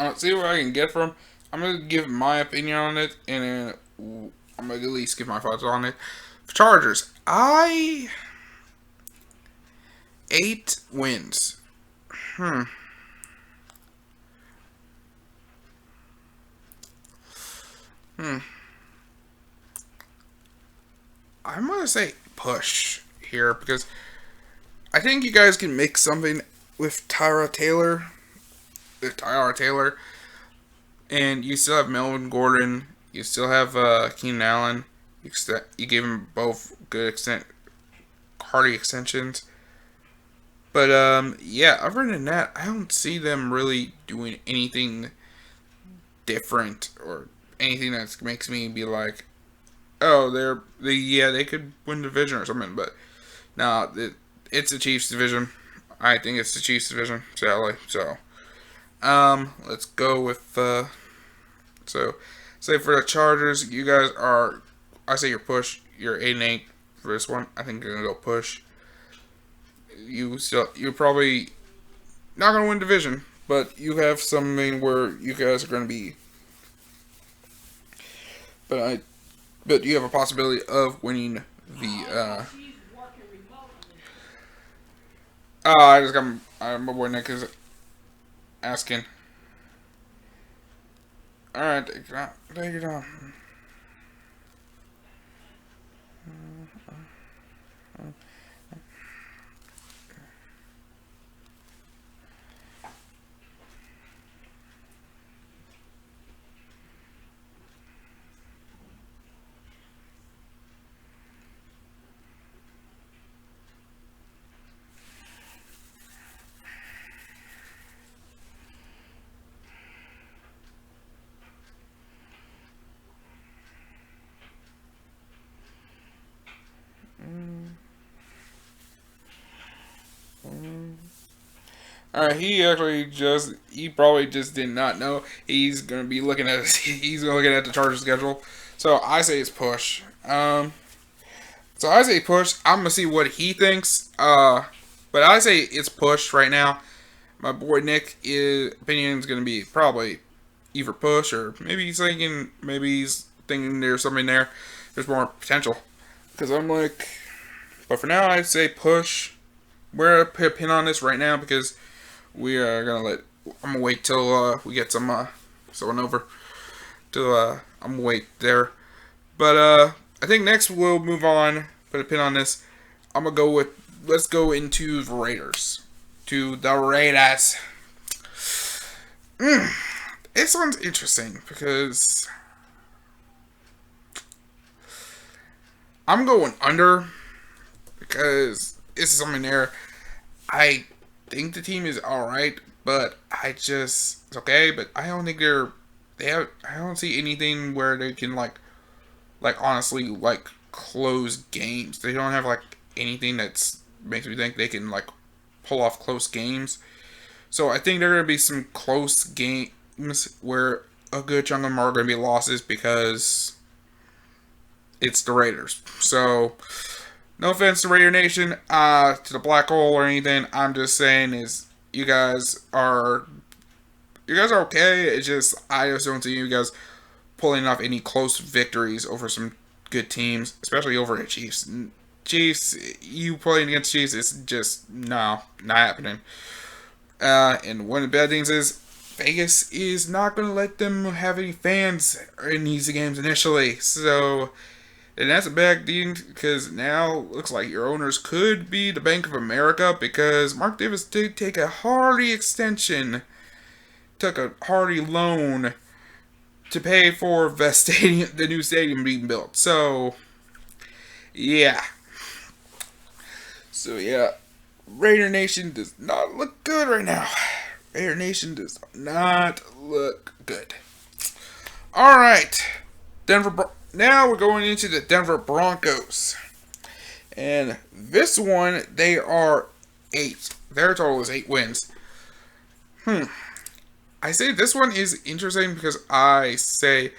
I don't see what I can get from. I'm gonna give my opinion on it, and then I'm gonna at least give my thoughts on it. Chargers, I 8 wins. Hmm. Hmm. I'm gonna say push here because I think you guys can make something with Tyra Taylor. With Tyra Taylor, and you still have Melvin Gordon. You still have Keenan Allen. You gave them both good hardy extensions. But yeah. Other than that, I don't see them really doing anything different or anything that makes me be like, oh, they could win the division or something. But no, it's the Chiefs division. I think it's the Chiefs division, sadly. So let's go with so say for the Chargers, you guys are. I say you're push. You're 8-8 for this one. I think you're gonna go push. You're probably not gonna win division, but you have something where you guys are gonna be. But but you have a possibility of winning the. I just got my boy Nick is asking. All right, take it out. Take it out. He probably just did not know he's gonna be looking at he's looking at the Chargers schedule. So I say it's push. So I say push. I'm gonna see what he thinks. But I say it's push right now. My boy Nick is opinion is gonna be probably either push or maybe he's thinking there's something there. There's more potential. Because I'm like, but for now I'd say push. We're gonna put a pin on this right now because we are gonna I'm gonna wait till we get someone over. I'm gonna wait there. But I think next we'll move on. Put a pin on this. I'm gonna go with. Let's go into the Raiders. To the Raiders. This one's interesting because I'm going under because this is something there. I think the team is all right, but it's okay. But I don't think I don't see anything where they can honestly close games. They don't have anything that's makes me think they can pull off close games. So I think there are going to be some close games where a good chunk of them are going to be losses because it's the Raiders. So no offense to Raider Nation, to the Black Hole or anything. I'm just saying is you guys are okay. It's just I just don't see you guys pulling off any close victories over some good teams, especially over the Chiefs. Chiefs, you playing against Chiefs is just no, not happening. And one of the bad things is Vegas is not going to let them have any fans in these games initially. So, and that's a bad thing because now looks like your owners could be the Bank of America because Mark Davis did take a hardy extension, took a hardy loan to pay for the stadium, the new stadium being built. So, yeah. So, yeah. Raider Nation does not look good right now. Raider Nation does not look good. Alright. Now we're going into the Denver Broncos. And this one, they are 8. Their total is 8 wins. I say this one is interesting because I say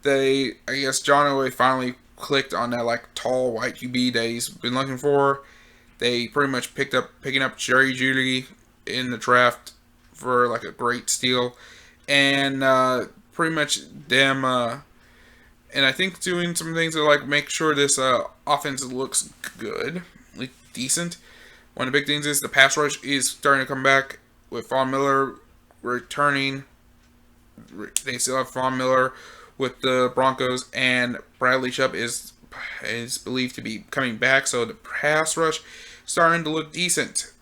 I guess John Elway finally clicked on that like tall white QB that he's been looking for. They pretty much picking up Jerry Jeudy in the draft for like a great steal, and pretty much them and I think doing some things to like make sure this offense looks good, like decent. One of the big things is the pass rush is starting to come back with Von Miller returning. They still have Von Miller with the Broncos, and Bradley Chubb is believed to be coming back, so the pass rush starting to look decent.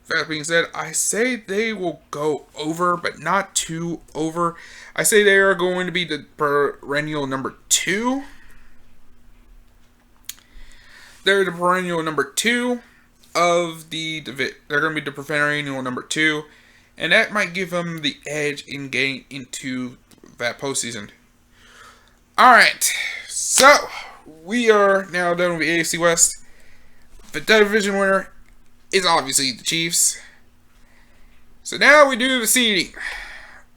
That being said, I say they will go over, but not too over. I say they are going to be the perennial number 2. They're the perennial number 2 of they're going to be the perennial number 2, and that might give them the edge in getting into that postseason. Alright, so we are now done with the AFC West. The division winner is obviously the Chiefs. So now we do the seeding.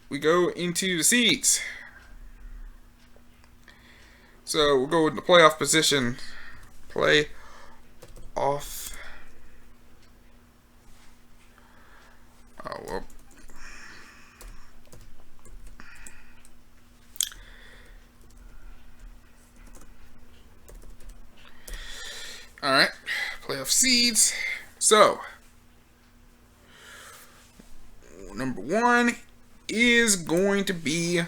We go into the seeds. So we'll go with the playoff position. Playoff. Oh, well. Alright. Playoff seeds. So, number 1 is going to be,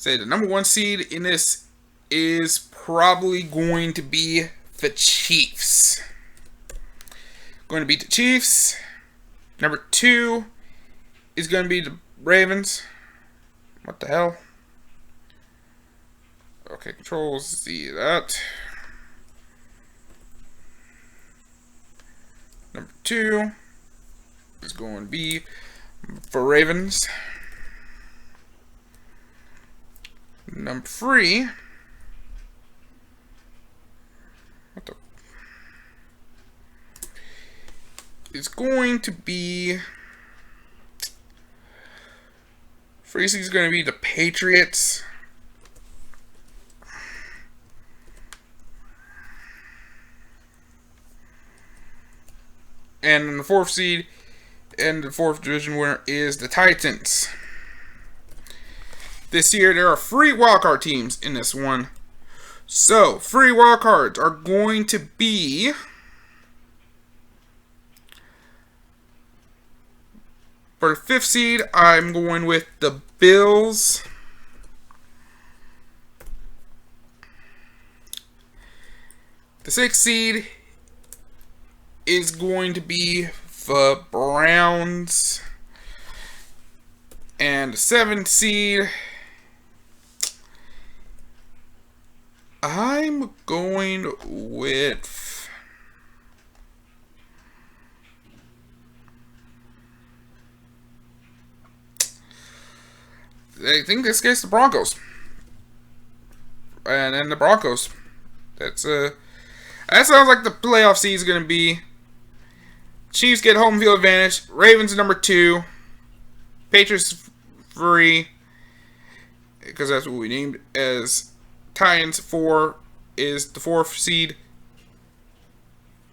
the number 1 seed in this is probably going to be the Chiefs. Going to beat the Chiefs. Number 2 is going to be the Ravens. What the hell? Okay, controls, see that. Number 2 is going to be for Ravens. Number 3. What the? Is going to be. Freezy is going to be the Patriots. And the 4th seed and the 4th division winner is the Titans. This year there are 3 wildcard teams in this one. So, 3 wildcards are going to be for the 5th seed, I'm going with the Bills. The 6th seed is going to be the Browns. And the 7th seed, I'm going with I think this gets the Broncos. And then the Broncos. That sounds like the playoff seed is going to be. Chiefs get home field advantage. Ravens number 2. Patriots 3. Because that's what we named as Titans 4 is the 4th seed.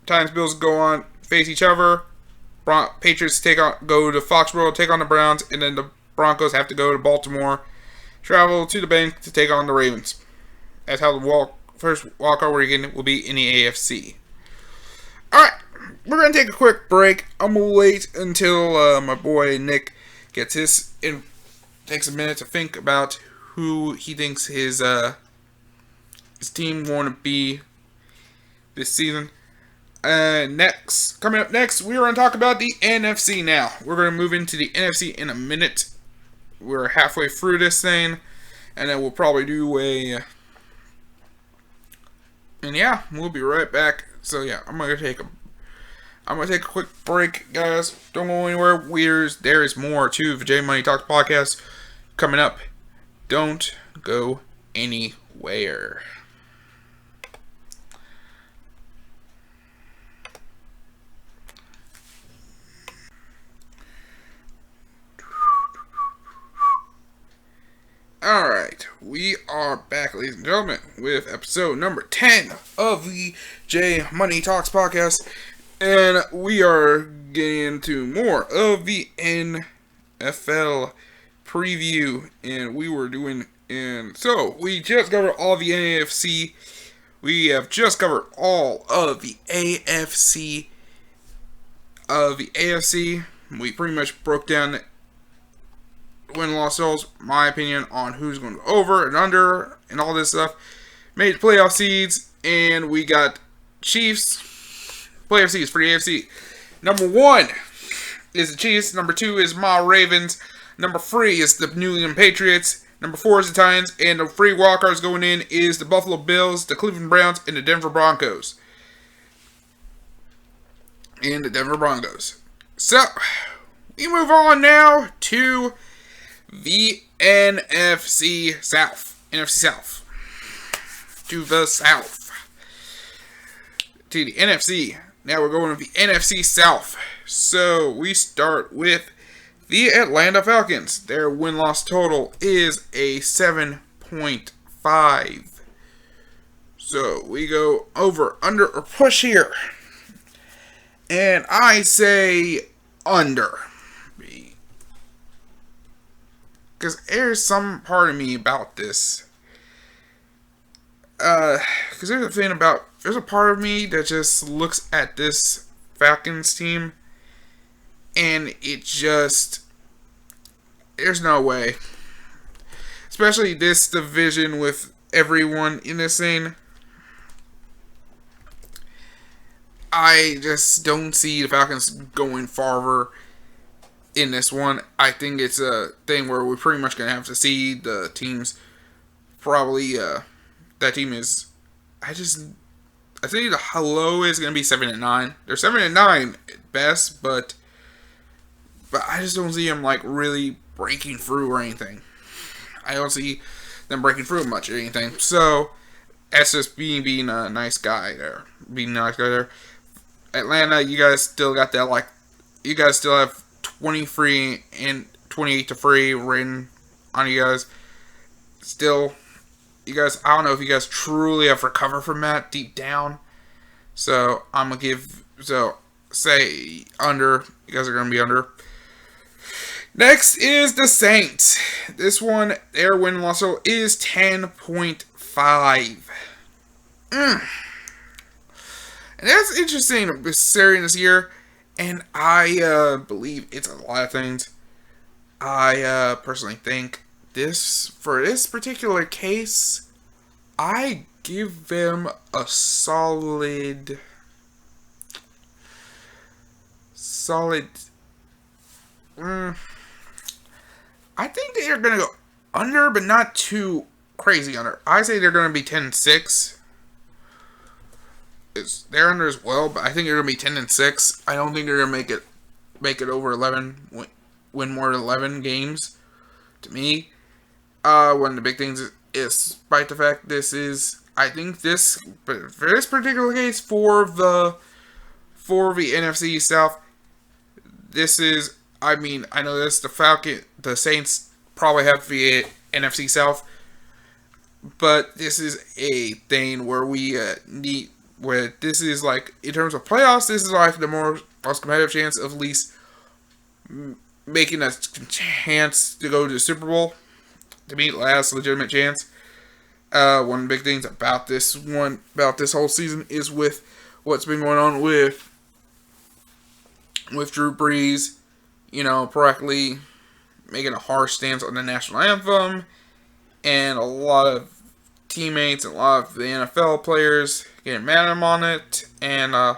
Titans Bills go on, face each other. Patriots go to Foxborough, take on the Browns, and then the Broncos have to go to Baltimore, travel to the bank to take on the Ravens. That's how the first wildcard weekend will be in the AFC. Alright, we're going to take a quick break. I'm going to wait until my boy Nick gets takes a minute to think about who he thinks his team want to be this season. Coming up next, we're going to talk about the NFC now. We're going to move into the NFC in a minute. We're halfway through this thing, and then we'll probably do and yeah, we'll be right back. So yeah, I'm gonna take a quick break, guys. Don't go anywhere. There is more to the J Money Talks podcast coming up. Don't go anywhere. Alright, we are back, ladies and gentlemen, with episode number 10 of the J Money Talks podcast. And we are getting into more of the NFL preview. And we just covered all the NFC. We have just covered all of the AFC. We pretty much broke down win-loss totals, my opinion on who's going to go over and under and all this stuff. Made playoff seeds, and we got Chiefs. Playoff seeds for the AFC. Number 1 is the Chiefs. Number 2 is my Ravens. Number 3 is the New England Patriots. Number 4 is the Titans. And the 3 wildcards going in is the Buffalo Bills, the Cleveland Browns, and the Denver Broncos. So, we move on now to the NFC South. To the South. To the NFC. Now we're going to the NFC South. So we start with the Atlanta Falcons. Their win-loss total is a 7.5. So we go over, under, or push here. And I say under. Because there's some part of me about this. Because there's a part of me that just looks at this Falcons team, and there's no way. Especially this division with everyone in this thing. I just don't see the Falcons going farther in this one. I think it's a thing where we're pretty much going to have to see the teams probably, that team is, I think the low is going to be 7-9. They're 7-9 at best, but I just don't see them like really breaking through or anything. I don't see them breaking through much or anything. So that's just being a nice guy there. Atlanta, you guys still got that, you guys still have 23 and 28-3 written on you guys. Still, you guys, I don't know if you guys truly have recovered from that deep down. So I'm gonna say under. You guys are gonna be under. Next is the Saints. This one, their win-loss total is 10.5. And that's interesting considering this year. And I believe it's a lot of things. I personally think for this particular case, I give them a solid. I think they're going to go under, but not too crazy under. I say they're going to be 10-6. They're under as well, but I think they're going to be 10-6. I don't think they're going to make it over 11, win more than 11 games. To me, one of the big things is, despite the fact I think this, but for this particular case, for the NFC South, this is, I mean, I know this, the Saints probably have the NFC South, but this is a thing where we need, where this is like, in terms of playoffs, this is like the most competitive chance of at least making a chance to go to the Super Bowl, to meet last legitimate chance. One of the big things about this whole season is with what's been going on with Drew Brees, correctly making a harsh stance on the national anthem, and a lot of teammates and a lot of the NFL players getting mad at him on it, and I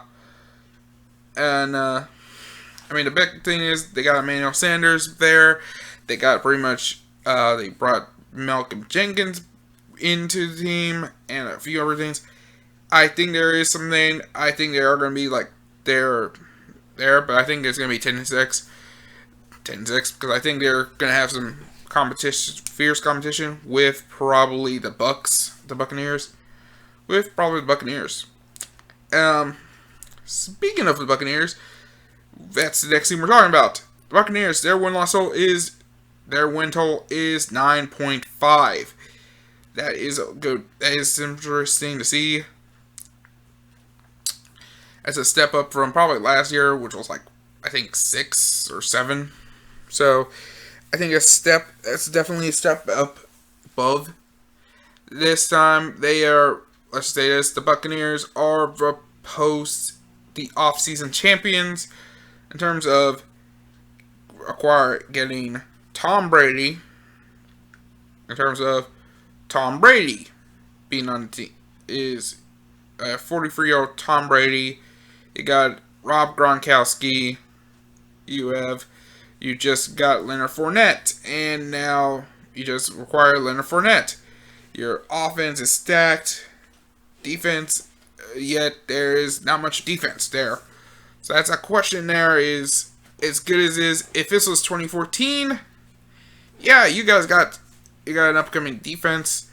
mean, the big thing is they got Emmanuel Sanders there. They got pretty much, they brought Malcolm Jenkins into the team and a few other things. I think there is something. I think they are going to be like they're there, but I think it's going to be 10-6. 10-6, because I think they're going to have some fierce competition with probably the Buccaneers. Speaking of the Buccaneers, that's the next team we're talking about. The Buccaneers, their win total is 9.5. That is good. That is interesting to see. That's a step up from probably last year, which was like, I think 6 or 7. So I think that's definitely a step up above. This time they are, let's say this, the Buccaneers are the off-season champions in terms of getting Tom Brady. In terms of Tom Brady being on the team, is 43-year-old Tom Brady. You got Rob Gronkowski. You just got Leonard Fournette, and now you just require Leonard Fournette. Your offense is stacked. Defense, yet there is not much defense there. So that's a question there, is as good as is. If this was 2014, yeah, you got an upcoming defense.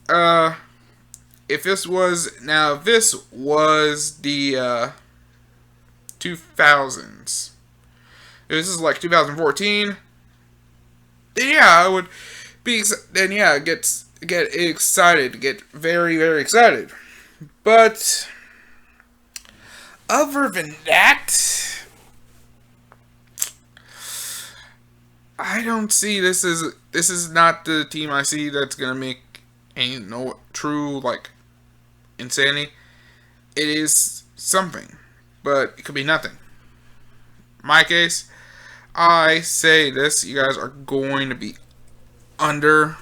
If this was the 2000s, if this is like 2014, then yeah, I would be. Then yeah, get excited, get very, very excited. But other than that, I don't see this is not the team I see that's gonna make any true like insanity. It is something, but it could be nothing. In my case, I say this: you guys are going to be under,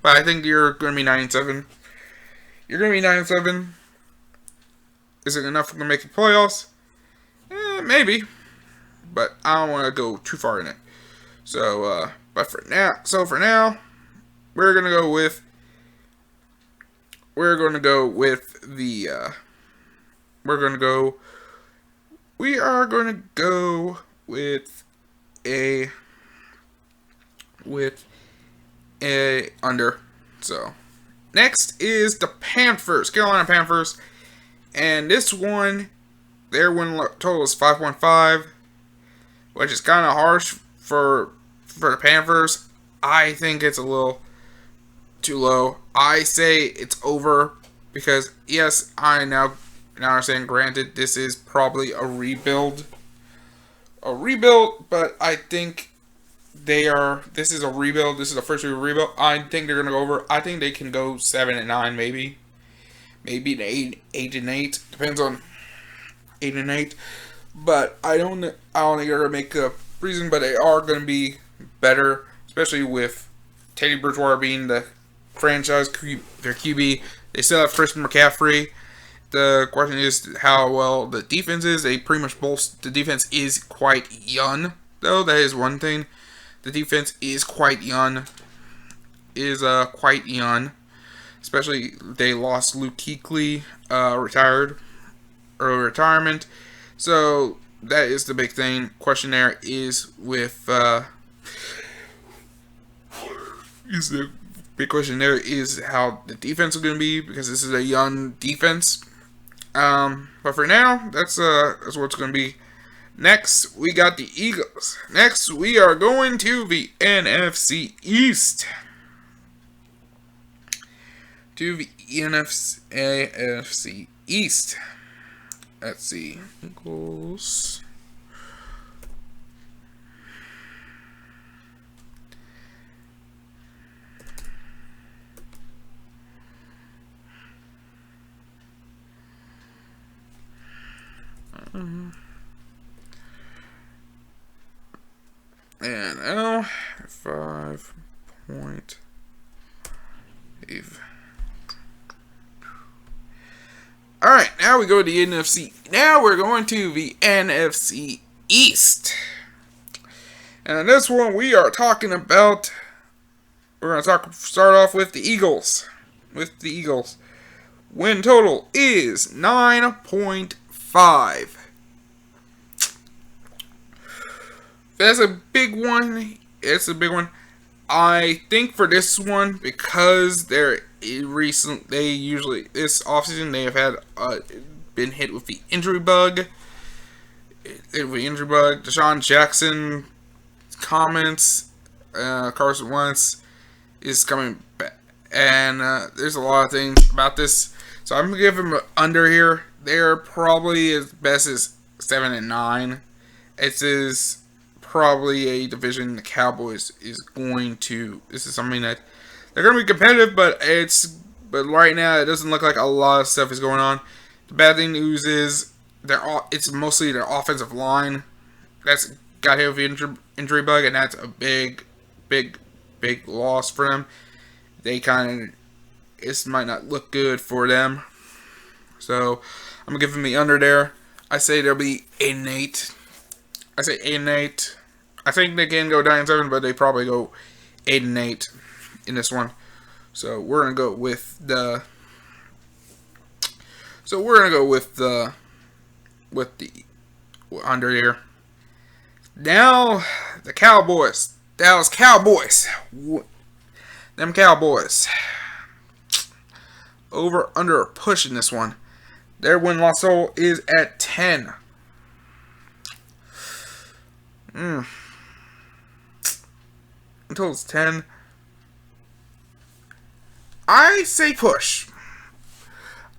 but I think you're going to be 9-7. You're going to be 9-7. Is it enough to make the playoffs? Maybe, but I don't want to go too far in it. So, for now, we're gonna go with a under. So, next is the Panthers, Carolina Panthers, and this one, their win total is 5.5, which is kind of harsh for the Panthers. I think it's a little too low. I say it's over because, yes, I now understand, granted, this is probably a rebuild, but I think this is a rebuild. This is the first year rebuild. I think they're going to go over. I think they can go 7-9, maybe an 8-8. Depends on 8-8. But I don't think they're going to make a reason, but they are going to be better, especially with Teddy Bridgewater being the franchise their QB. They still have Christian McCaffrey. The question is how well the defense is. They pretty much the defense is quite young, though. That is one thing. The defense is quite young. Especially they lost Luke Kuechly, early retirement. So that is the big thing. Question there is with the big question there is how the defense is going to be, because this is a young defense. But for now, that's what it's going to be. Next, we got the Eagles. Next, we are going to the NFC East. To the NFC East. Let's see. Eagles. And now 5.5. Alright, now we go to the NFC. Now we're going to the NFC East. And in this one we are talking about, we're going to start off with the Eagles. With the Eagles. Win total is 9.5. That's a big one. It's a big one. I think for this one, because they usually this offseason they have had been hit with the injury bug. Deshaun Jackson comments, Carson Wentz is coming back, and there's a lot of things about this. So I'm gonna give them an under here. They're probably as best as 7-9. It is probably a division the Cowboys is going to. This is something that they're going to be competitive, but right now it doesn't look like a lot of stuff is going on. The bad thing news is it's mostly their offensive line that's got hit with the injury bug, and that's a big loss for them. It might not look good for them. So I'm gonna give them the under there. I say they'll be 8-8. I say 8-8. I think they can go 9-7, but they probably go 8-8 in this one. So we're gonna go with the. Under here. Now the Cowboys, Dallas Cowboys, them Cowboys. Over under push in this one. Their win-loss total is at 10. Until it's 10. I say push.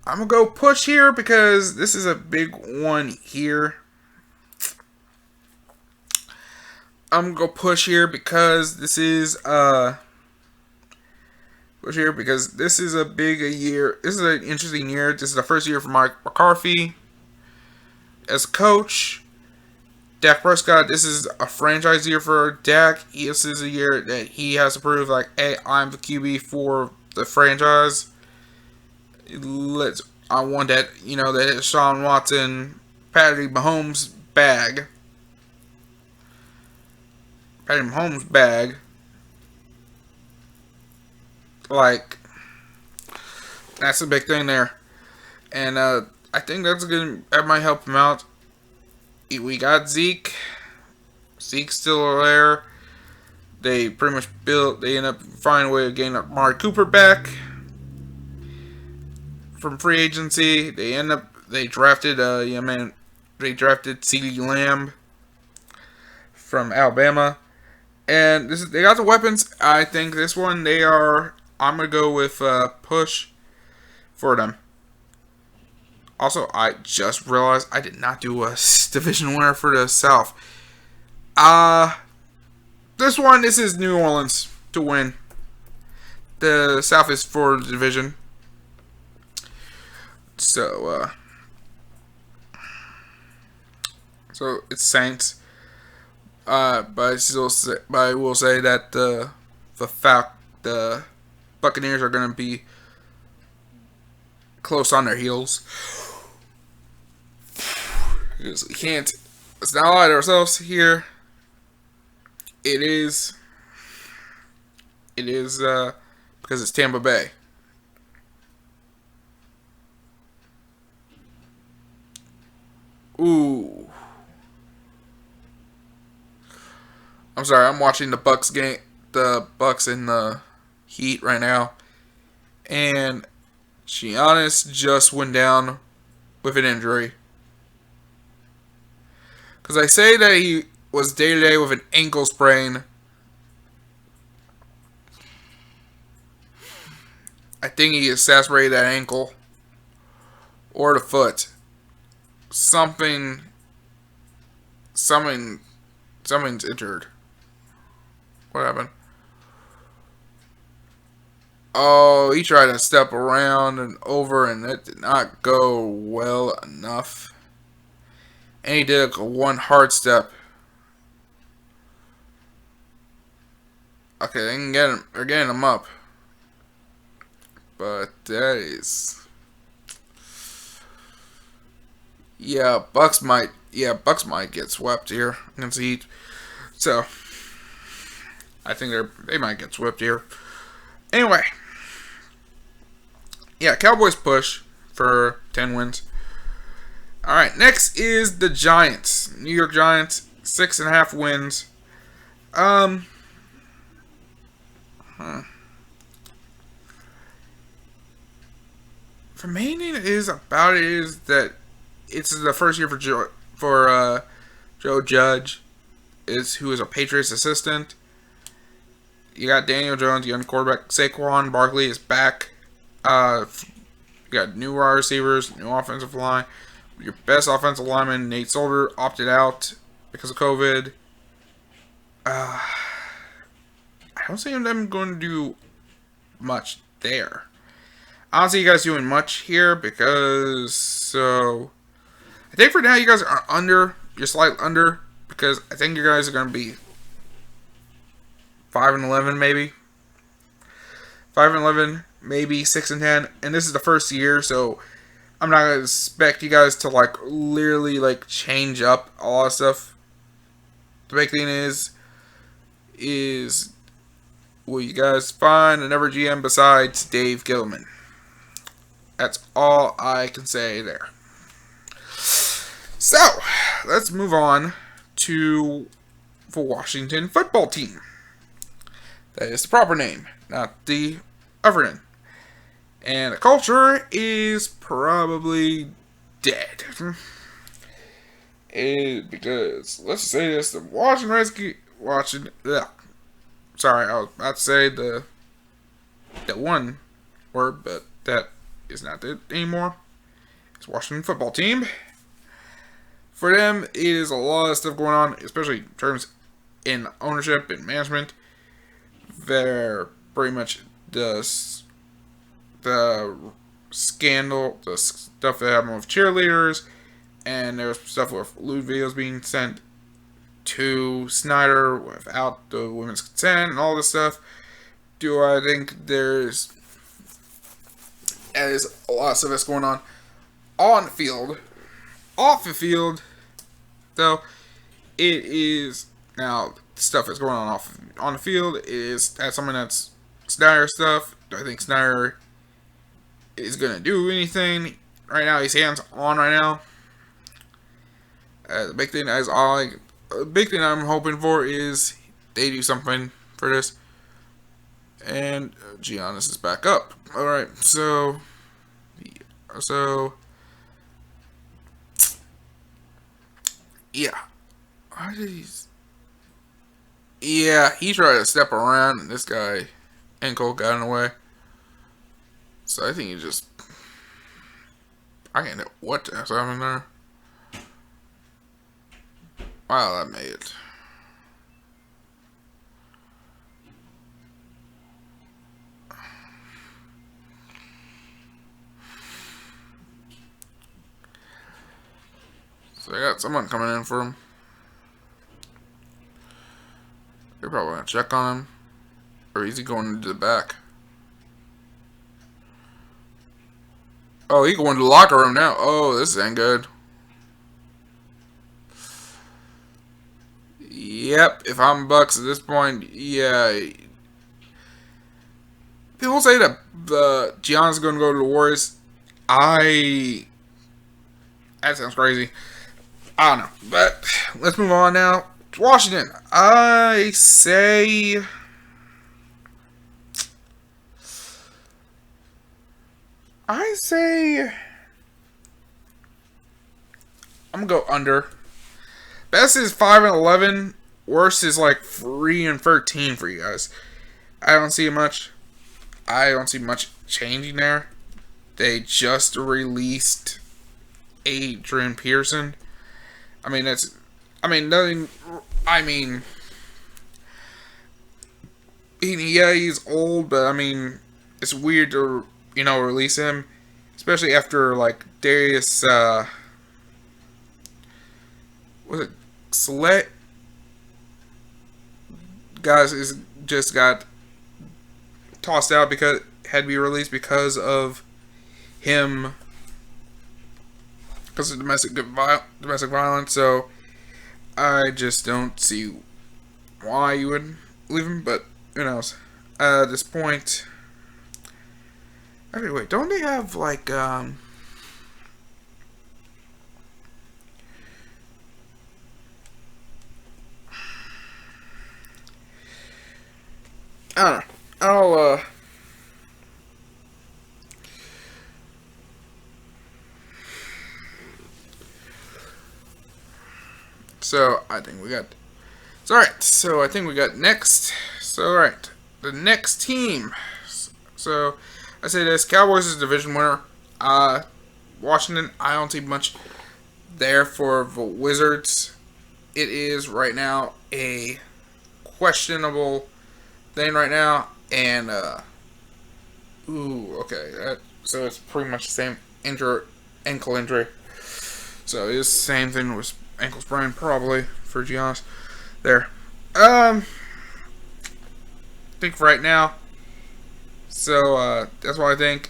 I'm going to go push here because this is a big one here. I'm going to go push here because this is a big year. This is an interesting year. This is the first year for Mike McCarthy as coach. Dak Prescott, this is a franchise year for Dak. This is a year that he has to prove, like, hey, I'm the QB for the franchise. I want that, that Sean Watson, Patty Mahomes bag. Like, that's a big thing there. And I think that might help him out. We got Zeke. Zeke's still there. They pretty much they end up finding a way to gain Amari Cooper back from free agency. They drafted CeeDee Lamb from Alabama. And they got the weapons. I think this one I'm gonna go with push for them. Also, I just realized I did not do a division winner for the South. This is New Orleans to win. The South is for the division. So it's Saints. But I will say that the Buccaneers are going to be close on their heels. Because let's not lie to ourselves here. It is because it's Tampa Bay. Ooh. I'm sorry, I'm watching the Bucks game, the Bucks and the Heat right now. And Giannis just went down with an injury. Because I say that he was day to day with an ankle sprain. I think he exacerbated that ankle or the foot. Something, something, something's injured. What happened? Oh, he tried to step around and over, and it did not go well enough. And he did one hard step. Okay, they can get him. They're getting him up, but that is, yeah. Bucks might, Bucks might get swept here against the Heat. So I think they might get swept here. Anyway, yeah, Cowboys push for 10 wins. All right, next is the Giants. New York Giants, 6.5 wins. For me, it is about it is that it's the first year for Joe Judge, who is a Patriots assistant. You got Daniel Jones, young quarterback. Saquon Barkley is back. You got new wide receivers, new offensive line. Your best offensive lineman, Nate Solder, opted out because of COVID. I don't see them going to do much there. I don't see you guys doing much here because I think for now you guys are under. You're slightly under because I think you guys are going to be 5-11 maybe. 5-11, maybe 6-10, and this is the first year, so I'm not gonna expect you guys to literally change up a lot of stuff. The big thing is will you guys find another GM besides Dave Gettleman? That's all I can say there. So let's move on to the Washington football team. That is the proper name, not the other name. And the culture is probably dead. Because, let's just say this, the Washington Redskins, sorry, I was about to say that one word, but that is not it anymore. It's Washington football team. For them, it is a lot of stuff going on, especially in terms in ownership and management. They're pretty much the scandal, the stuff that happened with cheerleaders, and there's stuff with lewd videos being sent to Snyder without the women's consent and all this stuff. Do I think there's a lot of stuff that's going on the field. Off the field, though, it is now stuff that's going on the field that's something that's Snyder stuff. Do I think Snyder is gonna do anything right now? He's hands on right now. The big thing I'm hoping for is they do something for this. And Giannis is back up. All right, so yeah. Yeah, he tried to step around, and this guy ankle got in the way. So I think I can't know what the hell's happening there. Wow, that made it. So I got someone coming in for him. They're probably gonna check on him. Or is he going into the back? Oh, he going to the locker room now. Oh, this ain't good. Yep, if I'm Bucks at this point, yeah. People say that Giannis is going to go to the Warriors. That sounds crazy. I don't know. But let's move on now to Washington. I say I'm going to go under. Best is 5-11. Worst is like 3-13 for you guys. I don't see much. I don't see much changing there. They just released Adrian Peterson. I mean, that's. I mean, nothing. I mean, he's old, but I mean, it's weird to release him, especially after like Darius. Was it Slet? Guys is just got tossed out because had to be released because of him, because of domestic violence. So I just don't see why you would leave him, but who knows? At this point, actually, wait, don't they have like I don't know. So I think we got. So alright. So I think we got next. So alright, the next team. So I say this: Cowboys is division winner. Washington. I don't see much there for the Wizards. It is right now a questionable thing right now, and okay. So it's pretty much the same ankle injury. So it's the same thing with ankle sprain, probably, for Giannis. There. I think for right now. So that's what I think.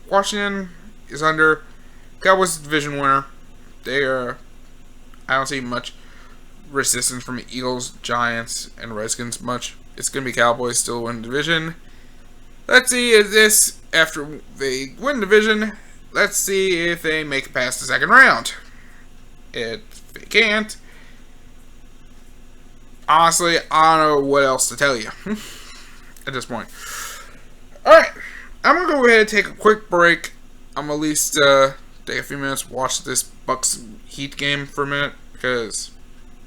Washington is under. Cowboys division winner. They are. I don't see much resistance from the Eagles, Giants, and Redskins much. It's going to be Cowboys still win the division. Let's see if this, after they win the division, let's see if they make it past the second round. If they can't, honestly, I don't know what else to tell you at this point. Alright, I'm going to go ahead and take a quick break. I'm going to at least take a few minutes, watch this Bucks Heat game for a minute, because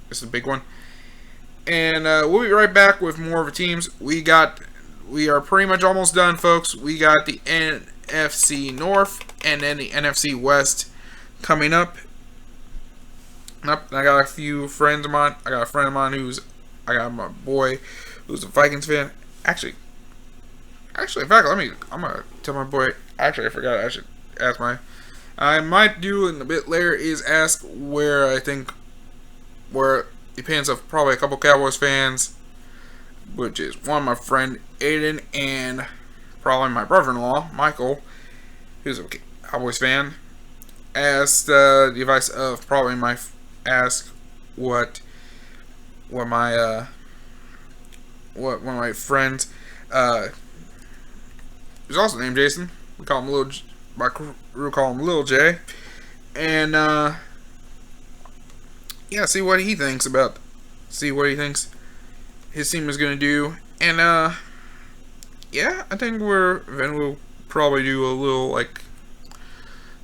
this is a big one. And we'll be right back with more of the teams. We are pretty much almost done, folks. We got the NFC North and then the NFC West coming up. I got a few friends of mine. I got a friend of mine I got my boy who's a Vikings fan. Actually, in fact, I'm gonna tell my boy. Actually, I forgot. I should ask I might do in a bit later is ask where depends of probably a couple Cowboys fans, which is one, my friend Aiden, and probably my brother-in-law Michael, who's a Cowboys fan. Asked the advice of probably ask what one of my friends, who's also named Jason. We call him my crew call him Lil J, and yeah, see what he thinks his team is gonna do, and yeah, I think we'll probably do a little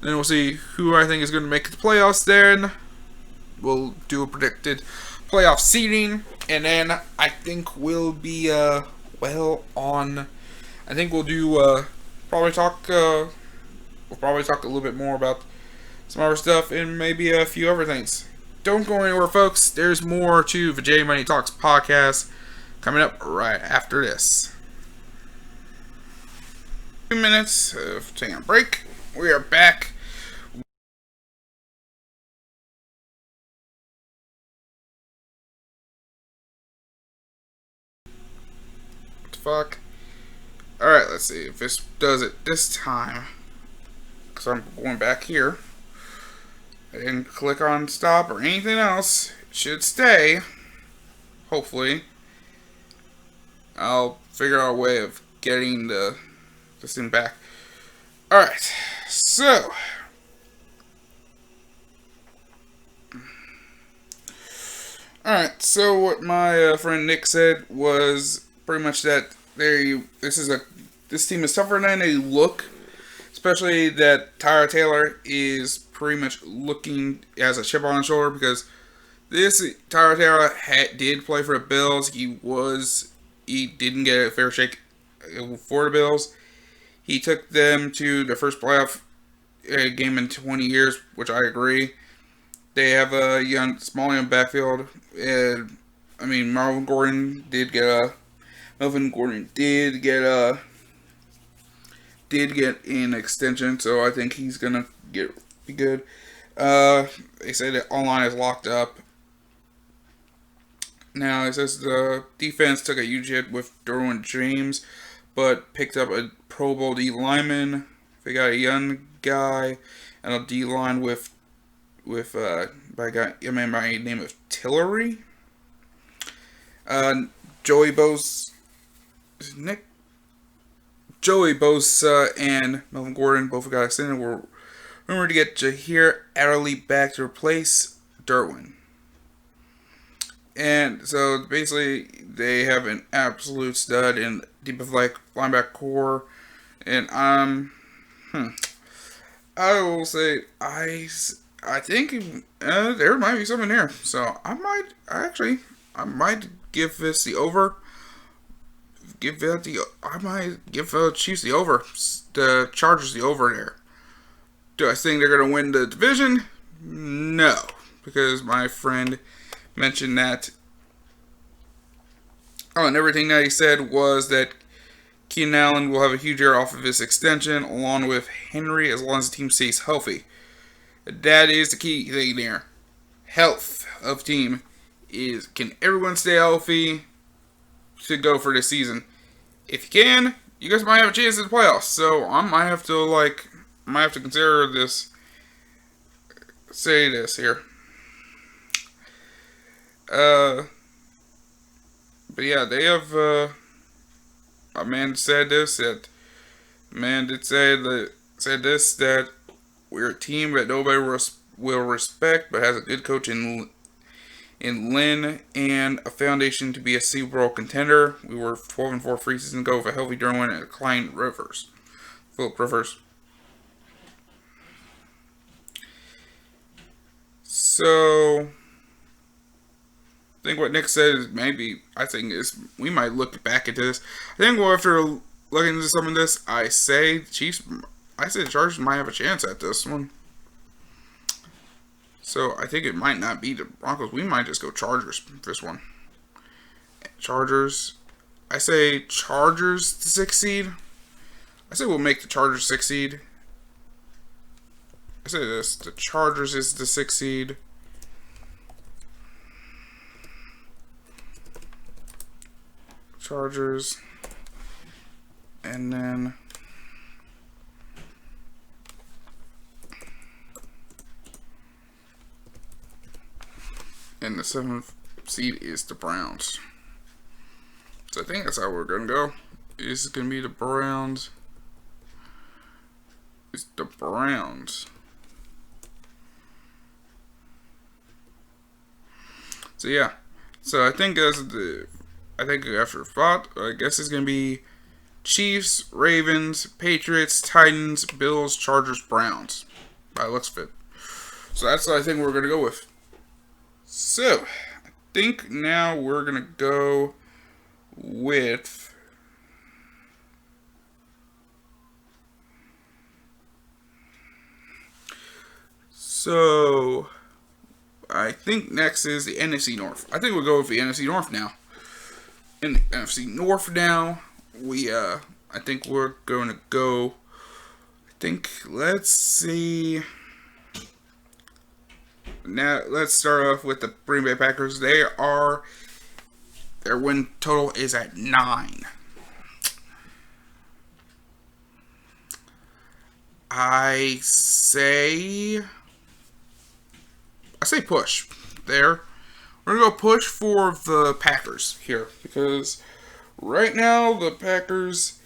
then we'll see who I think is gonna make the playoffs. Then we'll do a predicted playoff seeding, and then I think we'll be I think we'll do probably talk a little bit more about some other stuff and maybe a few other things. Don't go anywhere, folks. There's more to the J Money Talks podcast coming up right after this. 2 minutes of taking a break. We are back. What the fuck? Alright, let's see if this does it this time. Because I'm going back here. I didn't click on stop or anything else. It should stay. Hopefully. I'll figure out a way of getting this thing back. Alright. So. Alright. So what my friend Nick said was pretty much that this team is tougher than they look. Especially that Tyler Taylor is pretty much looking as a chip on his shoulder because this Tyrod Taylor did play for the Bills. He didn't get a fair shake for the Bills. He took them to the first playoff game in 20 years, which I agree. They have a small young backfield. I mean, Melvin Gordon did an extension, so I think he's gonna be good. They say that online is locked up. Now, it says the defense took a huge hit with Derwin James, but picked up a Pro Bowl D lineman. They got a young guy and a D line by a man by the name of Tillery. Joey Bosa and Melvin Gordon both got extended. We're rumored to get Jaheir Adderley back to replace Derwin. And so basically, they have an absolute stud in deep of linebacker core. And I will say I think there might be something there. So I might give this the over. I might give Chiefs the over. The Chargers the over there. Do I think they're gonna win the division? No, because my friend mentioned that. Oh, and everything that he said was that Keenan Allen will have a huge year off of his extension, along with Henry, as long as the team stays healthy. That is the key thing there. Health of team is, can everyone stay healthy to go for this season? If you can, you guys might have a chance at the playoffs. So I might have to consider this. Say this here. But yeah, they have. A man said this that we're a team that nobody will respect, but has a good coach in Lynn and a foundation to be a Super Bowl contender. We were 12-4 preseason ago with a healthy Derwin and a Philip Rivers. So I think what Nick said is we might look back at this. I think after looking into some of this, I say the Chargers might have a chance at this one. So I think it might not be the Broncos. We might just go Chargers for this one. Chargers. I say Chargers the 6th seed. I say we'll make the Chargers 6th seed. I say this. The Chargers is the 6th seed. Chargers. And then and the 7th seed is the Browns. So I think that's how we're gonna go. It's gonna be the Browns. It's the Browns. So yeah. So I think after thought, I guess it's gonna be Chiefs, Ravens, Patriots, Titans, Bills, Chargers, Browns. By looks fit. So that's what I think we're gonna go with. So I think now we're gonna go with I think next is the NFC North. I think we'll go with the NFC North now. In the NFC North now, I think we're going to go. Let's see. Now let's start off with the Green Bay Packers. Their win total is at 9. I say push there. We're going to go push for the Packers here because right now the Packers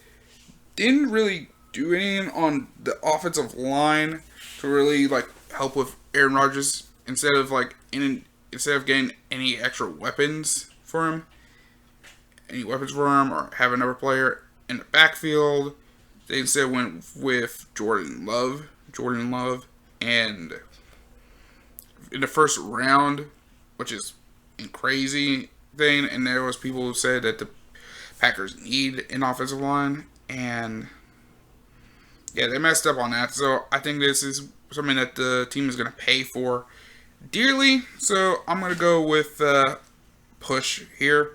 didn't really do anything on the offensive line to really help with Aaron Rodgers instead of getting any extra weapons for him. Or have another player in the backfield. They instead went with Jordan Love. and in the first round, which is a crazy thing. And there was people who said that the Packers need an offensive line, and yeah, they messed up on that. So I think this is something that the team is going to pay for dearly. So I'm going to go with push here.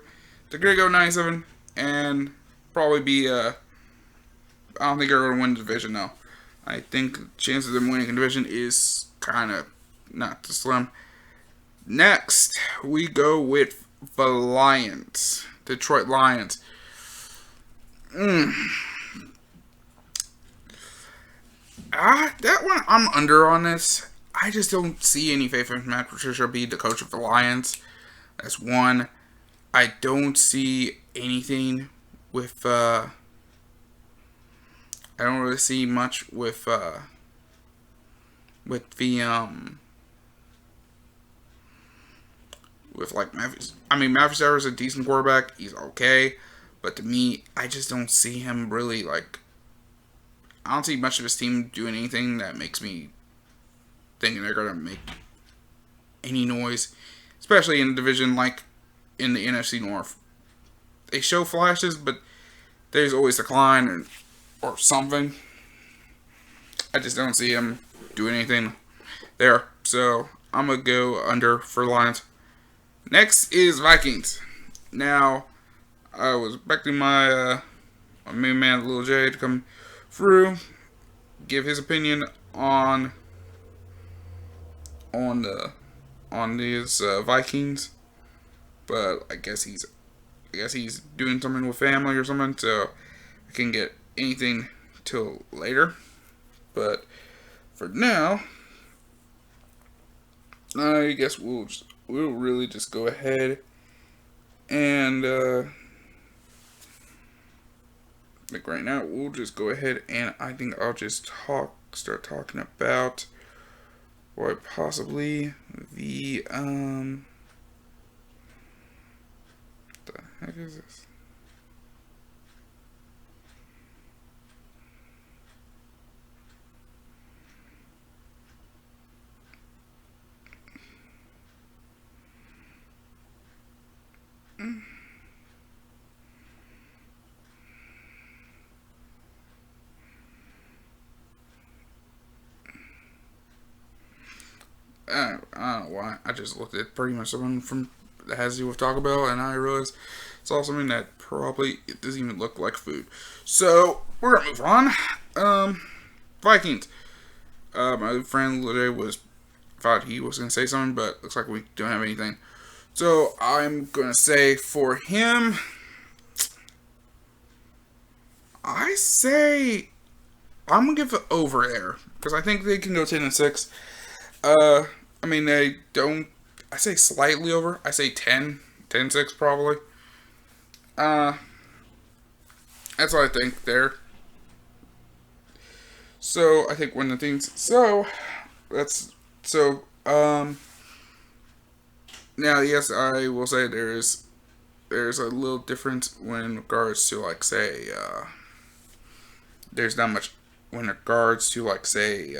They're going to go 97 and probably be. I don't think they're going to win the division though. I think the chances of them winning the division is kind of not too slim. Next, we go with the Lions, Detroit Lions. That one I'm under on this. I just don't see any faith in Matt Patricia be the coach of the Lions. That's one. I don't see anything with. I don't really see much with the with like Memphis. I mean, Matthew Stafford is a decent quarterback. He's okay, but to me, I just don't see him really like. I don't see much of his team doing anything that makes me thinking they're gonna make any noise, especially in a division like in the NFC North. They show flashes, but there's always decline or something. I just don't see him doing anything there. So I'm gonna go under for Lions. Next is Vikings. Now, I was expecting my main man, Lil J, to come through, give his opinion on these Vikings, but I guess he's doing something with family or something, so I can get anything till later. But for now, I guess we'll really just go ahead and like right now we'll just go ahead and I think I'll just start talking about what possibly the heck is this? I don't know why. I just looked at pretty much something from that has to do with Taco Bell, and I realized it's all something that probably it doesn't even look like food. So we're gonna move on. Vikings. My friend today thought he was gonna say something, but looks like we don't have anything. So I'm gonna say for him, I say I'm gonna give it over there because I think they can go 10-6. I mean, they don't. I say slightly over. I say 10-6 probably. That's what I think there. So I think one of the things. So now yes, I will say there's a little difference when regards to like say there's not much when regards to like say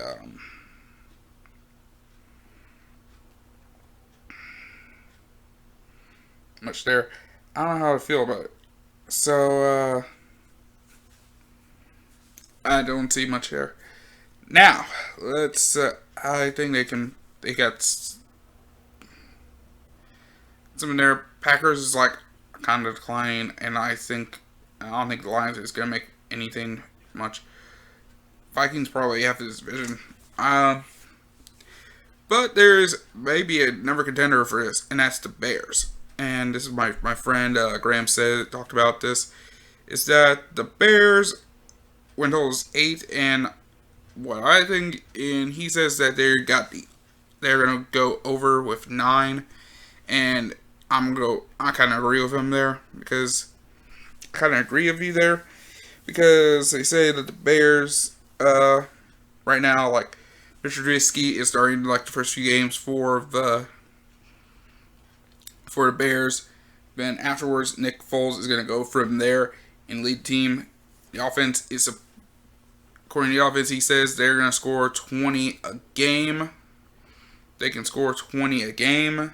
much there. I don't know how to feel about it. So I don't see much there. Now let's. I think they got some in there. Packers is like kind of declining, and I don't think the Lions is gonna make anything much. Vikings probably have this division. But there's maybe another contender for this, and that's the Bears. And this is my friend Graham talked about this, is that the Bears went totals 8, and what I think, and he says that they're gonna go over with 9, and I kind of agree with him there because they say that the Bears right now like Mr. Trubisky is starting like the first few games for the Bears. Then afterwards, Nick Foles is going to go from there and lead the team. The offense is according to the offense, he says they're going to score 20 a game. They can score 20 a game.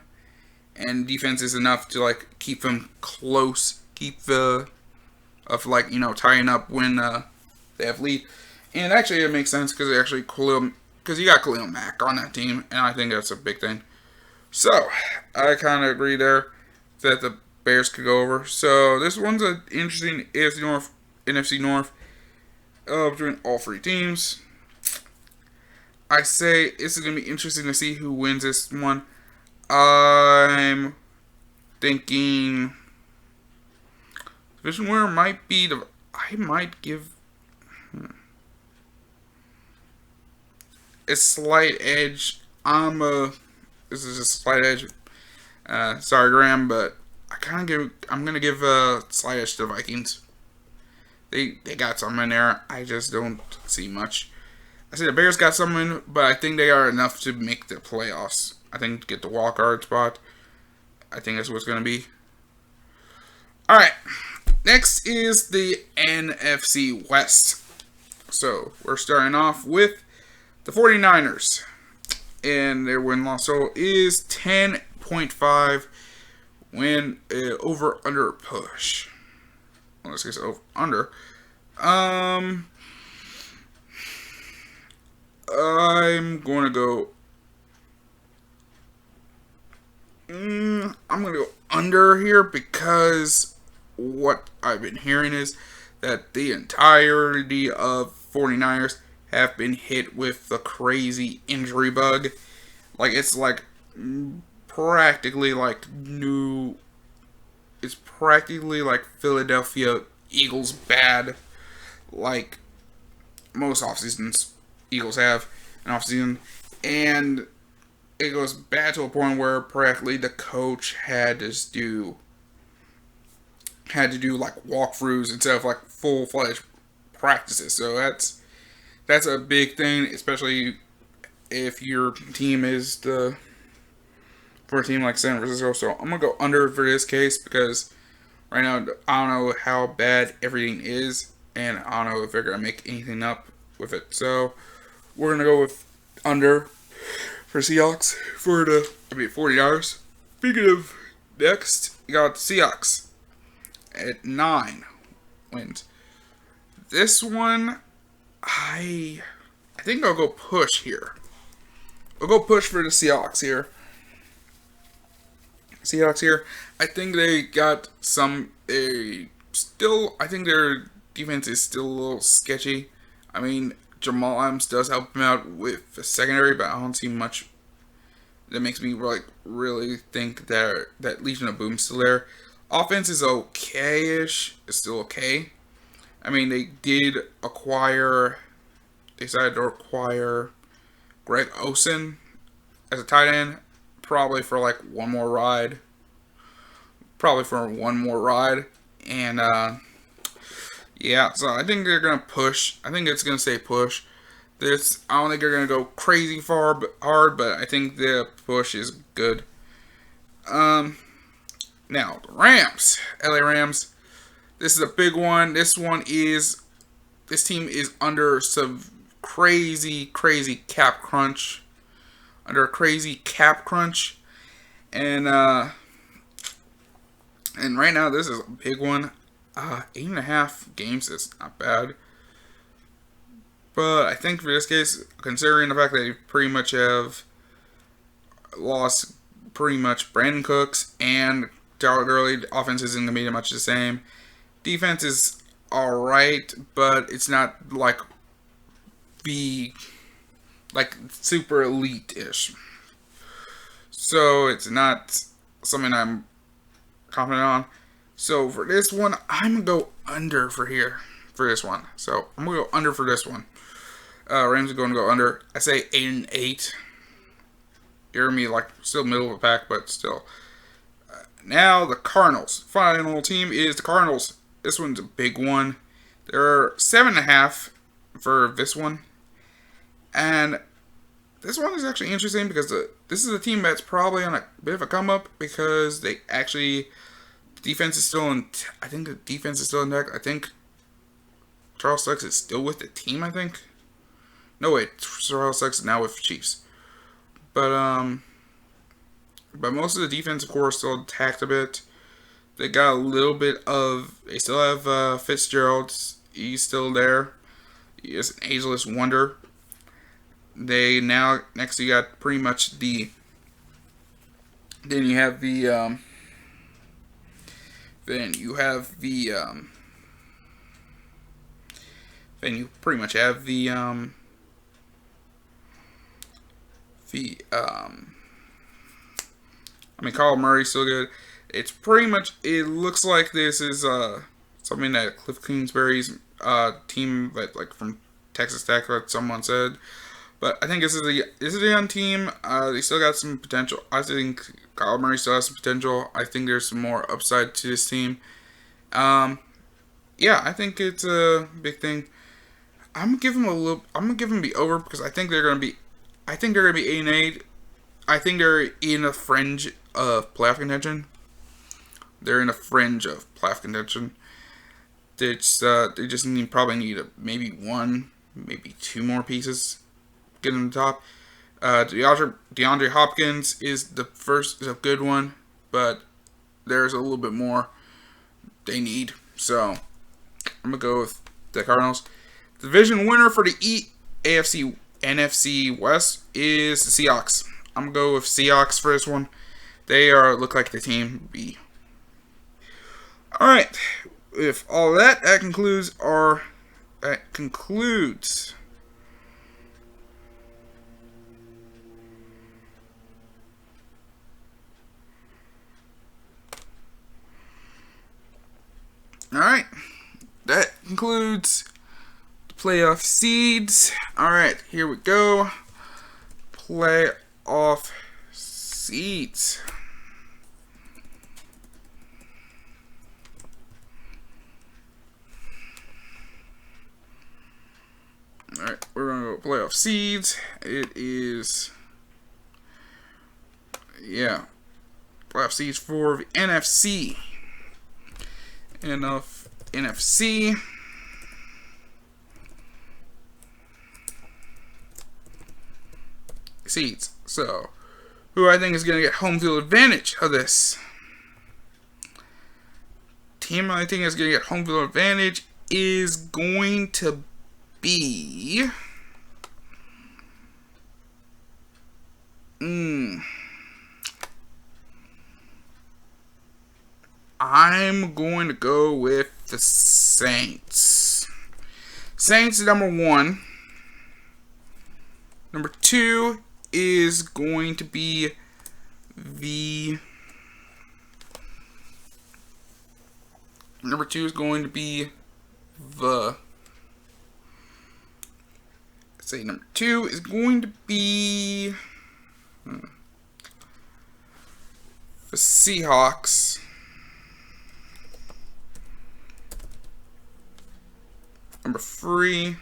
And defense is enough to, like, keep them close. Keep the, of, like, tying up when they have lead. And actually, it makes sense because you got Khalil Mack on that team. And I think that's a big thing. So, I kind of agree there that the Bears could go over. So, this one's an interesting NFC North between all three teams. I say this is going to be interesting to see who wins this one. I'm thinking division winner might be I might give a slight edge. This is a slight edge. Sorry, Graham, but I'm gonna give a slight edge to the Vikings. They got something in there. I just don't see much. I say the Bears got something, but I think they are enough to make the playoffs. I think to get the wild card spot. I think that's what it's gonna be. All right. Next is the NFC West. So we're starting off with the 49ers. And their win-loss total is 10.5 win over under push. Well, let's get over under. I'm going to go. I'm going to go under here because what I've been hearing is that the entirety of 49ers have been hit with the crazy injury bug. Like, it's like practically like new. It's practically like Philadelphia Eagles bad. Like most offseasons Eagles have an offseason. And it goes bad to a point where practically the coach had to do like walkthroughs instead of like full-fledged practices. So that's a big thing, especially if your team is for a team like San Francisco. So I'm going to go under for this case because right now I don't know how bad everything is, and I don't know if they're going to make anything up with it. So we're going to go with under for Seahawks for the 40 Speaking of next, you got the Seahawks at 9 wins. This one, I think I'll go push here. I'll go push for the Seahawks here. I think they got I think their defense is still a little sketchy. I mean, Jamal Adams does help them out with the secondary, but I don't see much that makes me really think that Legion of Boom's still there. Offense is okay-ish. It's still okay. I mean, they decided to acquire Greg Olsen as a tight end, probably for one more ride. And, yeah, so I think they're going to push. I think it's going to stay push. I don't think they're going to go crazy hard, but I think the push is good. Now, the Rams. LA Rams. This is a big one. This team is under some crazy cap crunch. Under a crazy cap crunch. And right now, this is a big one. 8.5 games is not bad. But I think for this case, considering the fact that they pretty much have lost pretty much Brandon Cooks and Darrell Gurley, the offense isn't going to be much the same. Defense is alright, but it's not super elite-ish. So it's not something I'm confident on. So for this one, I'm going to go under for this one. So I'm going to go under for this one. Rams are going to go under. I say 8-8. You're me still middle of the pack, but still. Now the Cardinals. Final team is the Cardinals. This one's a big one. They're 7.5 for this one. And this one is actually interesting because this is a team that's probably on a bit of a come up because they actually... I think the defense is still intact. I think Charles Suggs is still with the team, I think. No, wait, Charles Suggs is now with Chiefs. But most of the defensive core still attacked a bit. They got a little bit of. They still have Fitzgerald. He's still there. He is an ageless wonder. They now next you got pretty much the. Then you have the. Then you have the. Then you pretty much have the. I mean, Kyle Murray's still good. It's pretty much. It looks like this is something that Cliff Kingsbury's team, that like from Texas Tech, like someone said. But I think this is a young team. They still got some potential. I think Kyle Murray still has some potential. I think there's some more upside to this team. Yeah, I think it's a big thing. I'm gonna give them the over because I think they're gonna be. I think they're gonna be 8-8. I think they're in a fringe of playoff contention. They're in a fringe of playoff contention. They just probably need maybe one, maybe two more pieces. Get them to the top. DeAndre Hopkins is a good one, but there's a little bit more they need. So I'm gonna go with the Cardinals. The division winner for the NFC West is the Seahawks. I'm gonna go with Seahawks for this one. They look like the team B. All right. With all that, that concludes. All right. That concludes the playoff seeds. All right, here we go. Playoff seeds. Alright, we're going to go playoff seeds. It is, yeah, playoff seeds for the NFC. NFC. Seeds. So, who I think is going to get home field advantage of this? Team I think is going to get home field advantage is going to be. I'm going to go with the Saints. Saints is number 1. Number 2 is going to be the. Number 2 is going to be the. Say number 2 is going to be the Seahawks. Number 3,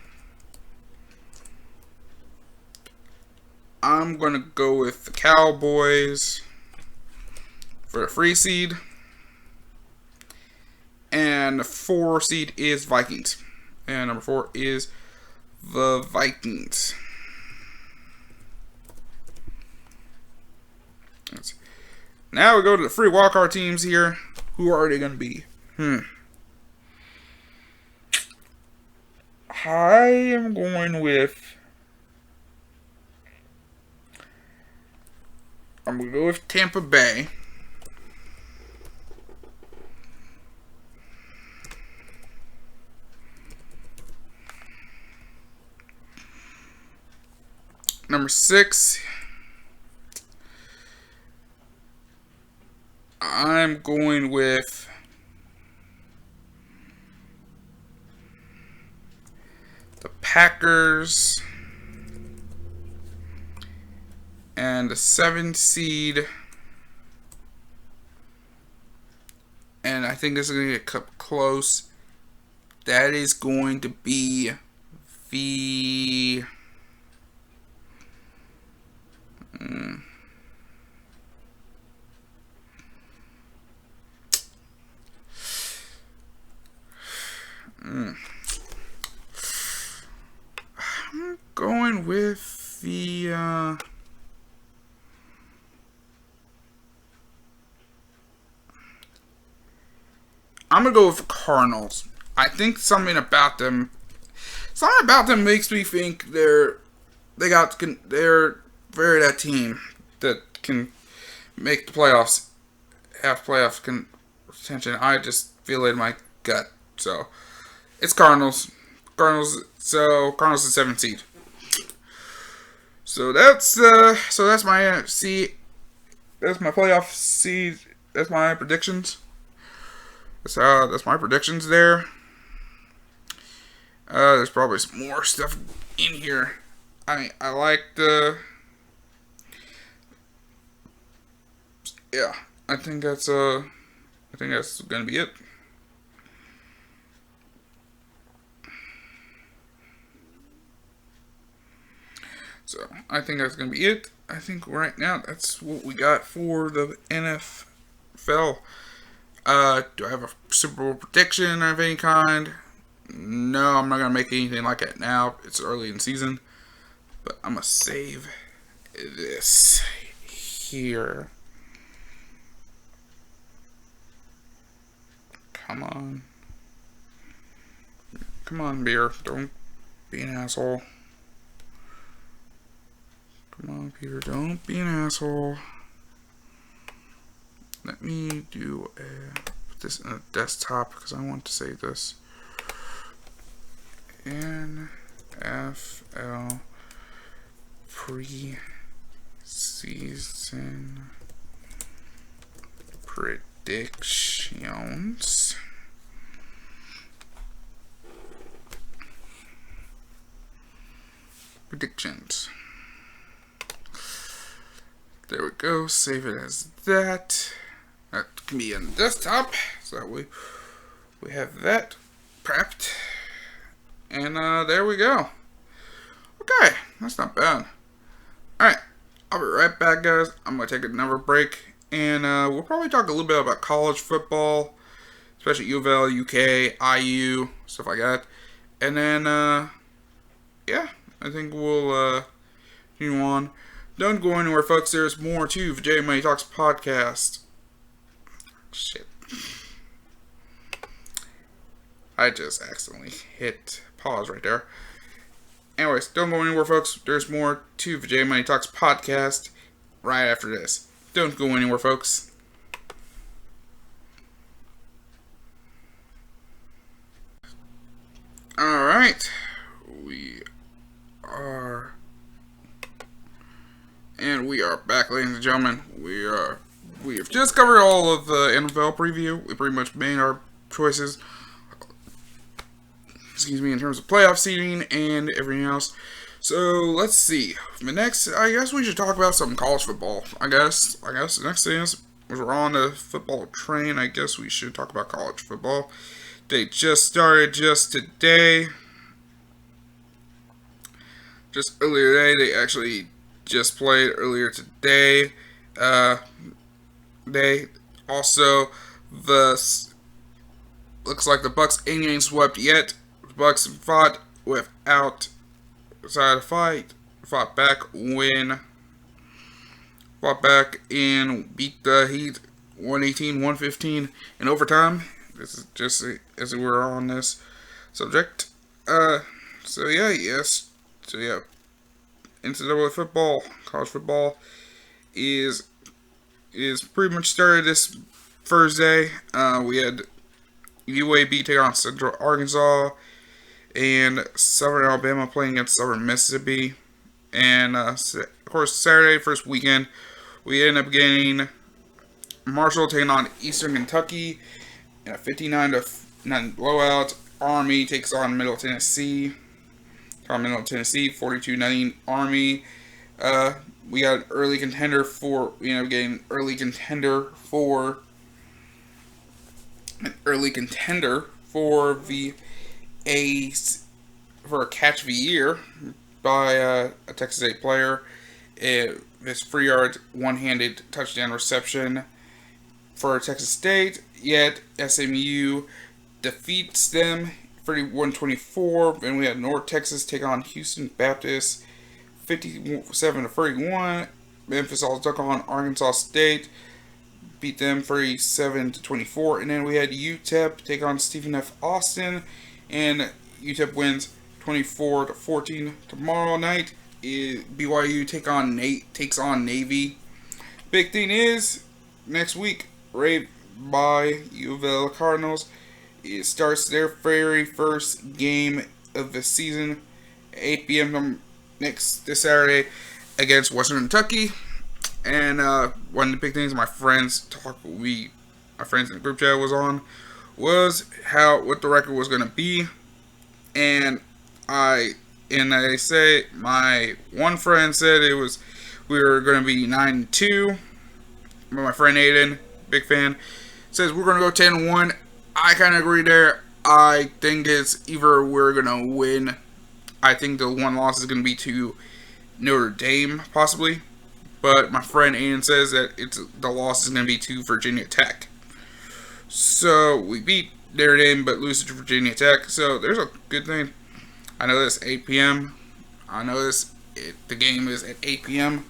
I'm going to go with the Cowboys for the 3 seed. And the 4 seed is Vikings. And number 4 is the Vikings. Now we go to the free wildcard teams here. Who are they going to be? I am going with. I'm going to go with Tampa Bay. Number 6. I'm going with. The Packers. And the 7 seed. And I think this is going to get close. That is going to be the. going with the I'm gonna go with the Cardinals. I think something about them makes me think they're that team that can make the playoffs, have playoff contention. I just feel it in my gut. So it's Cardinals. Cardinals is 7th seed. So that's my NFC. That's my playoff seed. That's my predictions. That's my predictions there. There's probably some more stuff in here. I like the. Yeah, I think that's gonna be it. So I think that's gonna be it. I think right now that's what we got for the NFL. Do I have a Super Bowl prediction of any kind? No, I'm not gonna make anything like that now. It's early in the season, but I'm gonna save this here. Come on, beer. Don't be an asshole. Come on, Peter. Don't be an asshole. Let me put this in a desktop because I want to save this. NFL preseason predictions. There we go. Save it as that. That can be on the desktop, so that we have that prepped. And there we go. Okay, that's not bad. Alright, I'll be right back, guys. I'm going to take another break. And we'll probably talk a little bit about college football, especially U of L, UK, IU, stuff like that. And then, yeah, I think we'll continue on. Don't go anywhere, folks. There's more to the J Money Talks podcast. Shit. I just accidentally hit pause right there. Anyways, don't go anywhere, folks. There's more to the J Money Talks podcast right after this. Don't go anywhere, folks. Alright. We are back, ladies and gentlemen. We have just covered all of the NFL preview. We pretty much made our choices. In terms of playoff seeding and everything else. So let's see. The next, I guess we should talk about some college football. I guess the next thing is we're on the football train. I guess we should talk about college football. They just started just today. Just earlier today, they actually just played earlier today. They also looks like the Bucks ain't swept yet. The Bucks fought back and beat the Heat 118-115 in overtime. This is just as we were on this subject. So yeah, NCAA football, college football is pretty much started this Thursday. We had UAB take on Central Arkansas and Southern Alabama playing against Southern Mississippi. And of course, Saturday, first weekend, we ended up getting Marshall taking on Eastern Kentucky in a 59-9 blowout. Army takes on Middle Tennessee. 42-9 Army. We got early contender for getting early contender for the for a catch of the year by a Texas A player. This 3-yard one-handed touchdown reception for Texas State. Yet SMU defeats them 31-24. And we had North Texas take on Houston Baptist 57-31. Memphis all took on Arkansas State, beat them 37-24, and then we had UTEP take on Stephen F. Austin, and UTEP wins 24-14. Tomorrow night, BYU takes on Navy. Big thing is next week, right by U of L Cardinals, it starts their very first game of the season, 8 p.m. this Saturday against Western Kentucky. And one of the big things my friends in the group chat was what the record was going to be. And my one friend said we were going to be 9-2. But my friend Aiden, big fan, says we're going to go 10-1. I kind of agree there. I think it's either we're going to win. I think the one loss is going to be to Notre Dame, possibly. But my friend Aiden says that the loss is going to be to Virginia Tech. So we beat Notre Dame, but lose to Virginia Tech. So there's a good thing. I know this 8 p.m. I know the game is at 8 p.m.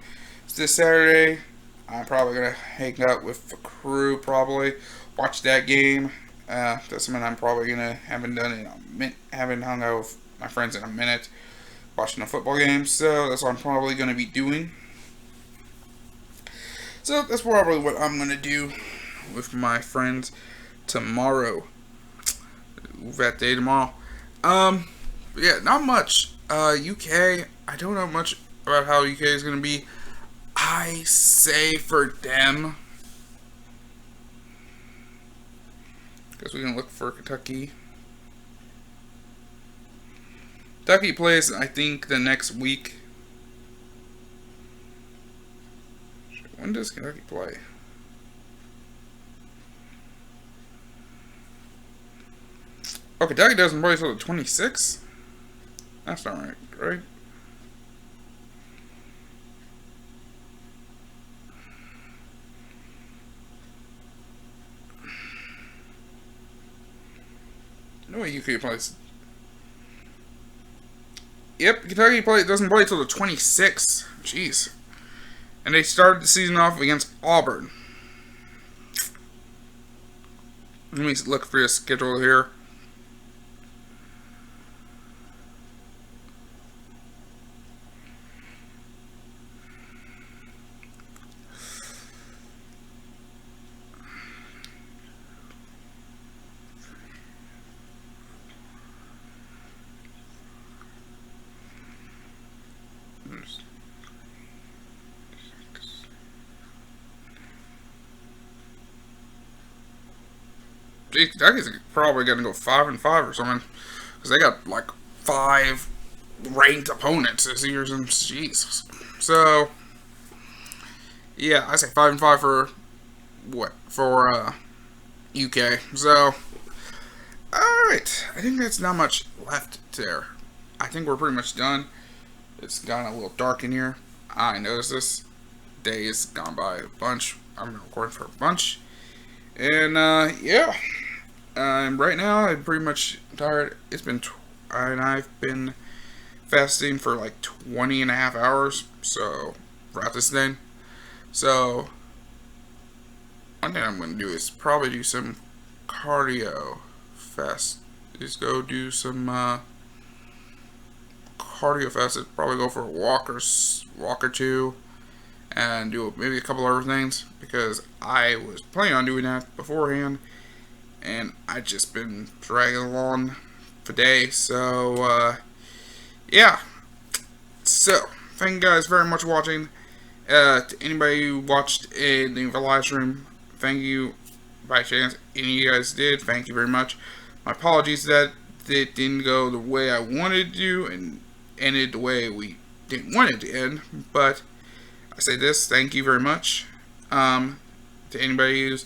It's this Saturday. I'm probably going to hang out with the crew, probably watch that game. That's something I'm probably going to haven't hung out with my friends in a minute, watching a football game. So that's what I'm probably going to be doing. So that's probably what I'm going to do with my friends tomorrow. That day tomorrow. Yeah, not much. UK, I don't know much about how UK is going to be. I say for them, because we can look for Kentucky. Kentucky plays, I think, the next week. When does Kentucky play? Oh, Kentucky doesn't play until the 26th? That's not right, right? No way UK plays. Yep, Kentucky doesn't play till the 26th. Jeez. And they started the season off against Auburn. Let me look for the schedule here. Kentucky's probably going to go 5-5 or something, because they got like 5 ranked opponents this year. Jesus. So yeah, I say 5-5 for UK. So all right, I think that's not much left there. I think we're pretty much done. It's gotten a little dark in here. I noticed this. Day has gone by a bunch. I'm recording for a bunch. And, yeah. Right now, I'm pretty much tired. And I've been fasting for like 20 and a half hours. So, throughout this thing. So, one thing I'm going to do is probably do some cardio fast. Just go do some, cardio fast. Probably go for a walk or two. And do maybe a couple other things, because I was planning on doing that beforehand, and I just been dragging along today. So yeah. So thank you guys very much for watching. To anybody who watched in the live stream, thank you. By chance any of you guys did, thank you very much. My apologies that it didn't go the way I wanted to and ended the way we didn't want it to end, but I say this, thank you very much. To anybody who's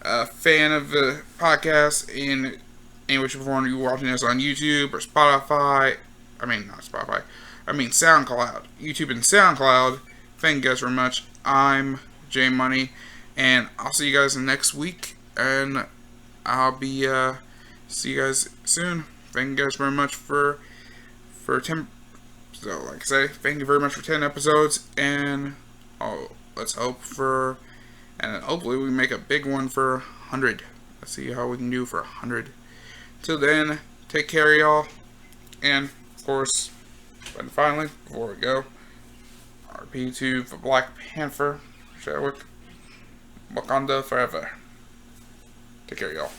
a fan of the podcast in any which form you're watching this on YouTube or Spotify. Not Spotify. SoundCloud. YouTube and SoundCloud. Thank you guys very much. I'm J Money, and I'll see you guys next week. And I'll be see you guys soon. Thank you guys very much for So, like I say, thank you very much for 10 episodes, and let's hope for, and hopefully we make a big one for 100. Let's see how we can do for 100. Till then, take care, y'all, and of course, and finally, before we go, RP to for Black Panther, Chadwick, Wakanda forever. Take care, y'all.